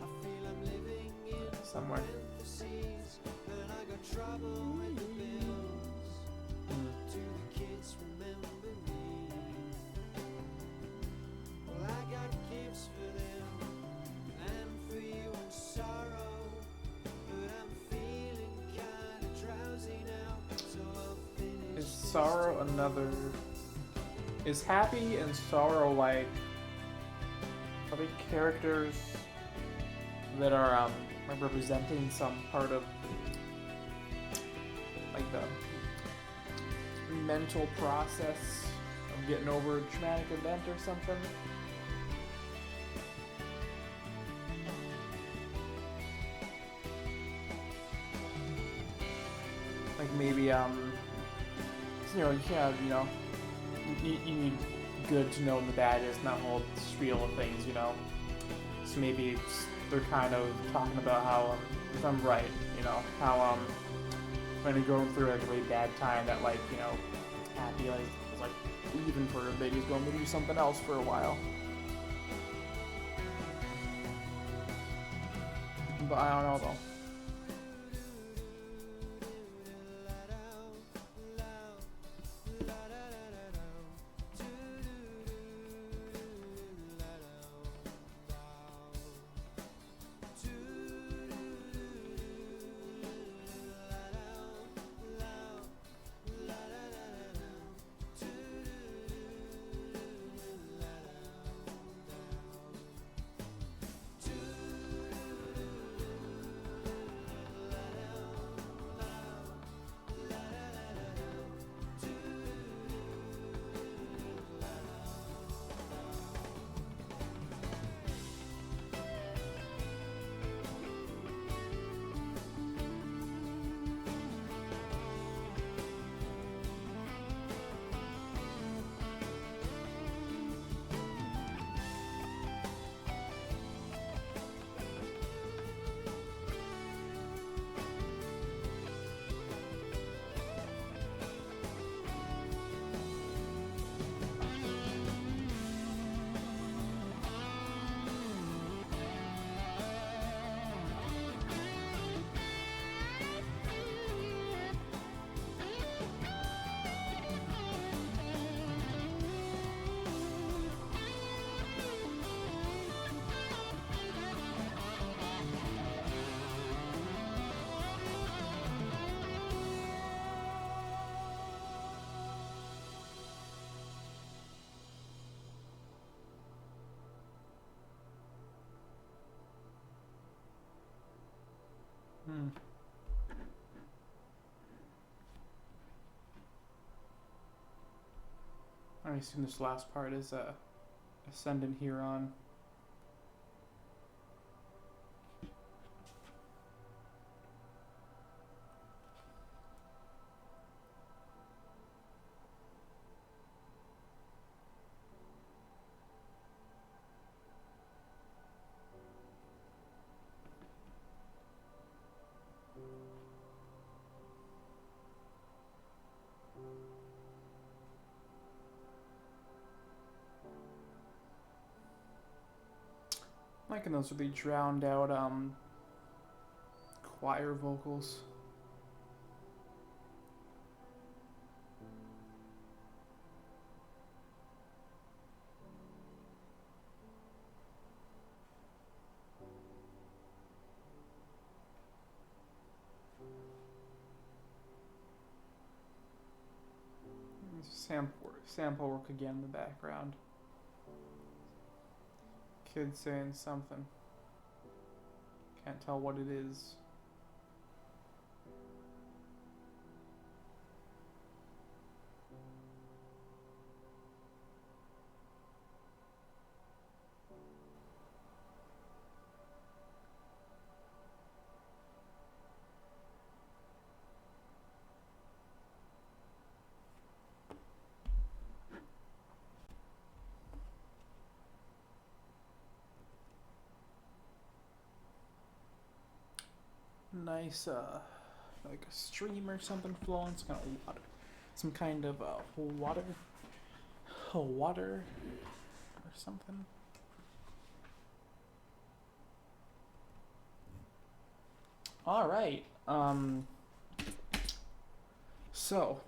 I feel I'm living in Somewhere. parentheses, and I got trouble with the bills. Hmm. Do the kids remember me? Well, I got gifts for them and for you in sorrow, but I'm feeling kinda drowsy now, so I'll finish. Is sorrow another... Is happy and sorrow like... Are they characters that are representing some part of like the mental process of getting over a traumatic event or something? Like maybe you know, you can't, you know, you need good to know when the bad is, not whole spiel of things, you know. So maybe they're kind of talking about how, if I'm right, you know, how when you're going through like a really bad time, that like, you know, happy like is like leaving for a bit, he's going to do something else for a while. But I don't know though. I assume this last part is Ascendant Huron. liking those really drowned out choir vocals. Sample work again in the background. Kid saying something. Can't tell what it is. Nice, like a stream or something flowing, some kind of water, some kind of water or something. All right. So,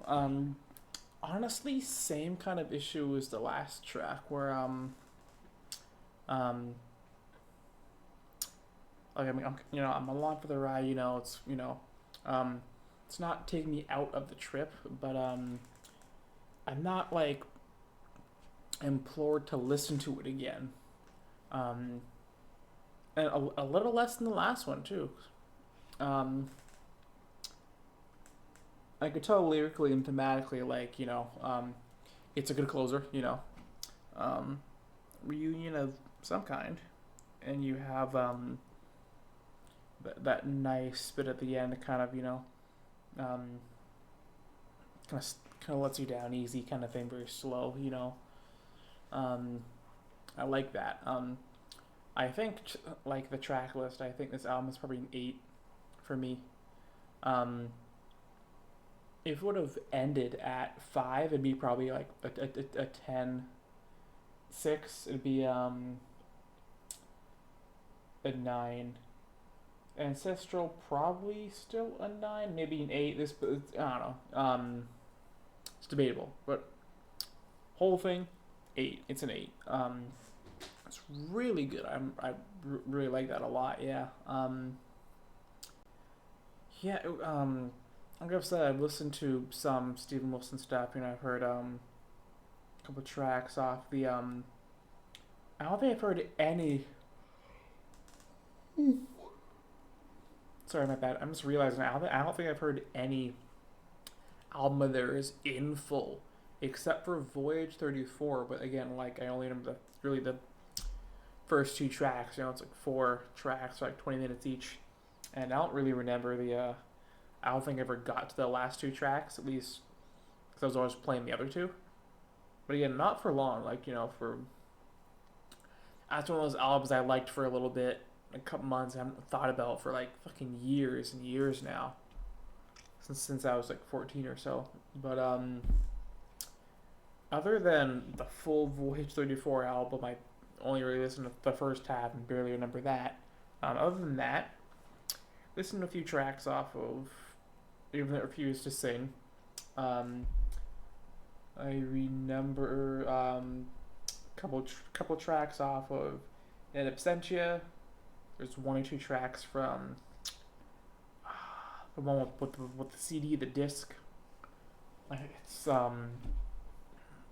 honestly, same kind of issue as the last track, where like, I mean, I'm along for the ride. It's not taking me out of the trip, but I'm not like implored to listen to it again. And a little less than the last one too. I could tell lyrically and thematically, like, it's a good closer. Reunion of some kind, and you have that nice bit at the end that kind of kind of lets you down easy, kind of thing, very slow. I like that. I think like the track list, I think this album is probably an 8 for me. If it would have ended at 5, it'd be probably like a 10. 6, it'd be a 9. Ancestral, probably still a 9, maybe an 8. This, I don't know. It's debatable, but whole thing, 8. It's an 8. It's really good. I really like that a lot. Yeah. Yeah. Like I've said, I've listened to some Steven Wilson stuff. I've heard a couple tracks off the I don't think I've heard any. Sorry, my bad. I'm just realizing I don't think I've heard any album of theirs in full, except for Voyage 34. But again, like, I only remember the first 2 tracks. It's like 4 tracks, like 20 minutes each, and I don't really remember the. I don't think I ever got to the last 2 tracks, at least, because I was always playing the other 2. But again, not for long. Like, for. That's one of those albums I liked for a little bit, a couple months. I haven't thought about for like fucking years and years now, since I was like 14 or so. But other than the full Voyage 34 album, I only really listened to the first half and barely remember that. Other than that, listened to a few tracks off of Even That Refused to Sing. I remember couple tracks off of In Absentia. There's 1 or 2 tracks from the one with the CD, the disc. It's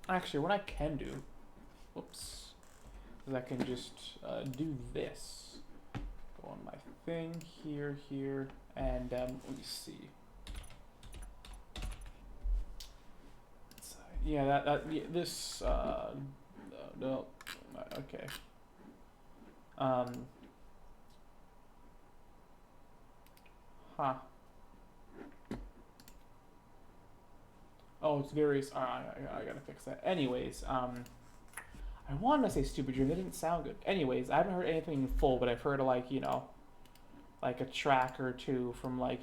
actually, what I can do, whoops, is I can just do this. Go on my thing here, and let me see. Yeah, this no, okay. Huh. Oh, it's various. I gotta fix that. Anyways, I wanted to say Stupid Dream. That didn't sound good. Anyways, I haven't heard anything in full, but I've heard like like a track or 2 from like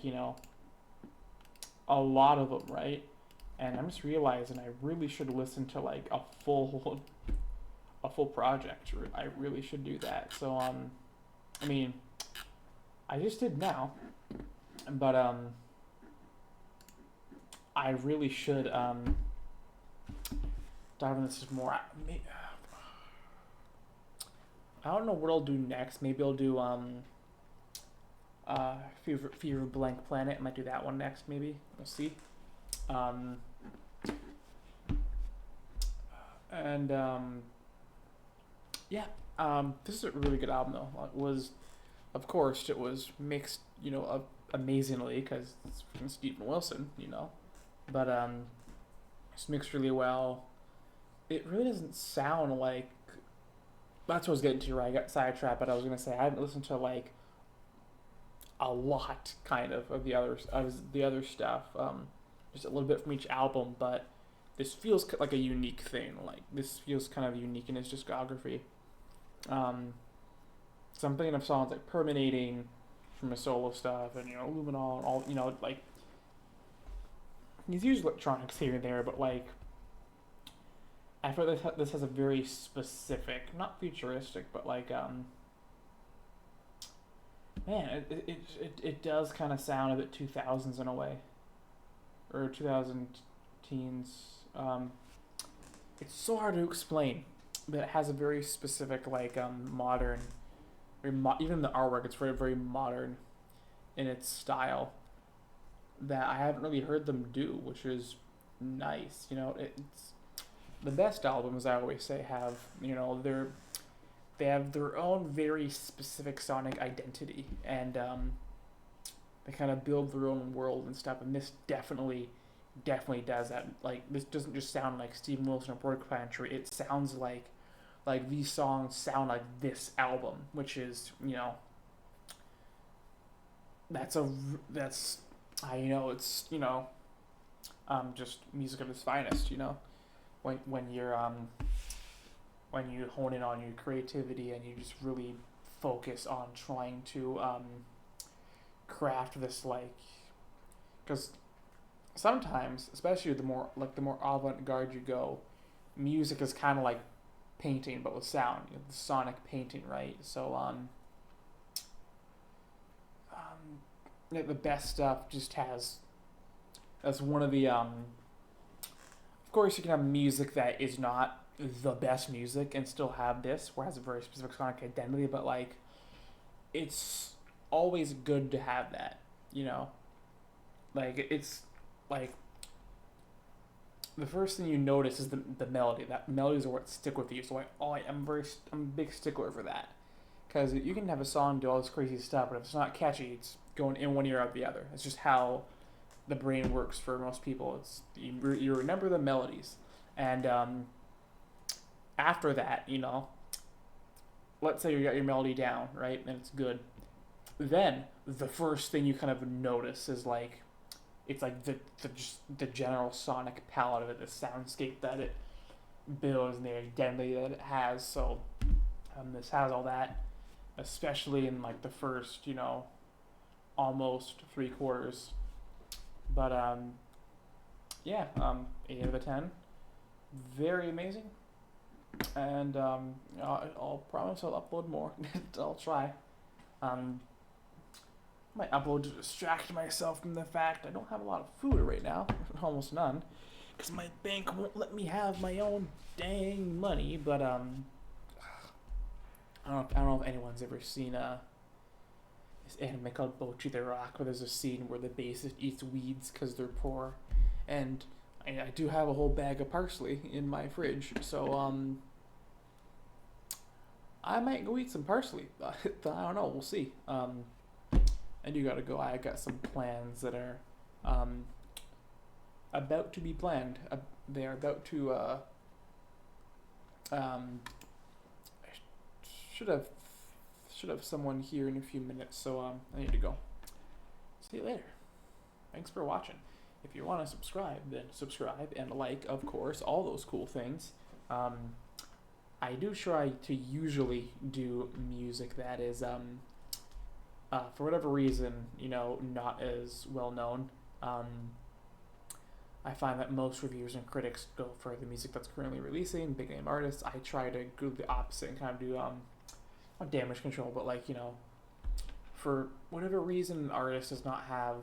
a lot of them, right? And I'm just realizing I really should listen to like a full project. I really should do that. So I mean, I just did now, but I really should dive into this more. I don't know what I'll do next. Maybe I'll do Fever Blank Planet. I might do that one next. Maybe we'll see. Um, and yeah. This is a really good album though. It was, of course, it was mixed, amazingly because it's from Steven Wilson, But it's mixed really well. It really doesn't sound like. That's what I was getting to. Right, I got sidetracked, but I was gonna say I haven't listened to like a lot, kind of the other stuff. Just a little bit from each album, but this feels like a unique thing. Like this feels kind of unique in his discography. So I'm thinking of songs like Permeating from his solo stuff, and Luminol, and all like he's used electronics here and there, but like I feel like this has a very specific, not futuristic, but like man, it does kind of sound a bit 2000s in a way, or 2000 teens. It's so hard to explain, but it has a very specific like modern, even the artwork. It's very very modern in its style that I haven't really heard them do, which is nice. It's the best albums, I always say, have they have their own very specific sonic identity, and they kind of build their own world and stuff. And this definitely does that. Like this doesn't just sound like Steven Wilson or Porcupine. It sounds like these songs sound like this album, which is that's it's just music at its finest. When you're when you hone in on your creativity and you just really focus on trying to craft this, like, because sometimes, especially the more avant-garde you go, music is kind of like painting but with sound, the sonic painting, right? So the best stuff just has, as one of the of course you can have music that is not the best music and still have this, where it has a very specific sonic identity, but like it's always good to have that, like it's like the first thing you notice is the melody. That melodies are what stick with you. So I'm a big stickler for that, because you can have a song do all this crazy stuff, but if it's not catchy, it's going in one ear out the other. It's just how the brain works for most people. It's you remember the melodies, and after that, let's say you got your melody down, right, and it's good. Then the first thing you kind of notice is like it's like the general sonic palette of it, the soundscape that it builds, and the identity that it has. So this has all that, especially in like the first, almost 3/4. But 8 out of 10, very amazing. And I'll promise I'll upload more. I'll try. Might upload to distract myself from the fact I don't have a lot of food right now, almost none, because my bank won't let me have my own dang money. But I don't know if anyone's ever seen this anime called Bocchi the Rock, where there's a scene where the bassist eats weeds because they're poor, and I do have a whole bag of parsley in my fridge, so I might go eat some parsley. But I don't know. We'll see. I do gotta go. I got some plans that are about to be planned. They are about to. I should have someone here in a few minutes, so I need to go. See you later. Thanks for watching. If you want to subscribe, then subscribe and like, of course, all those cool things. I do try to usually do music that is for whatever reason, not as well known. I find that most reviewers and critics go for the music that's currently releasing, big name artists. I try to do the opposite and kind of do not damage control, but like, you know, for whatever reason, an artist does not have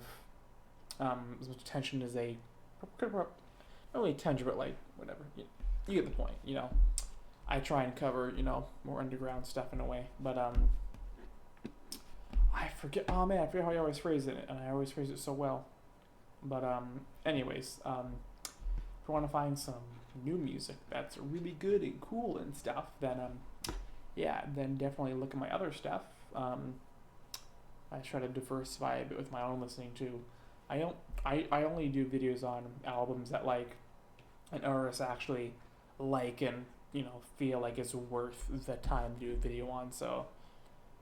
as much attention as they not really attention, but like whatever. You get the point, you know. I try and cover, you know, more underground stuff in a way, but I forget. Oh man, I forget how I always phrase it, and I always phrase it so well. But anyways, if you want to find some new music that's really good and cool and stuff, then yeah, then definitely look at my other stuff. I try to diversify a bit with my own listening too. I only do videos on albums that like an artist actually like and, you know, feel like it's worth the time to do a video on. So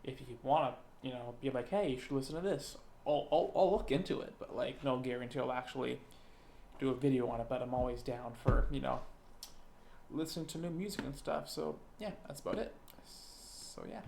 if you want to, you know, be like, hey, you should listen to this, I'll look into it, but like no guarantee I'll actually do a video on it. But I'm always down for, you know, listening to new music and stuff. So yeah, that's about it. So yeah.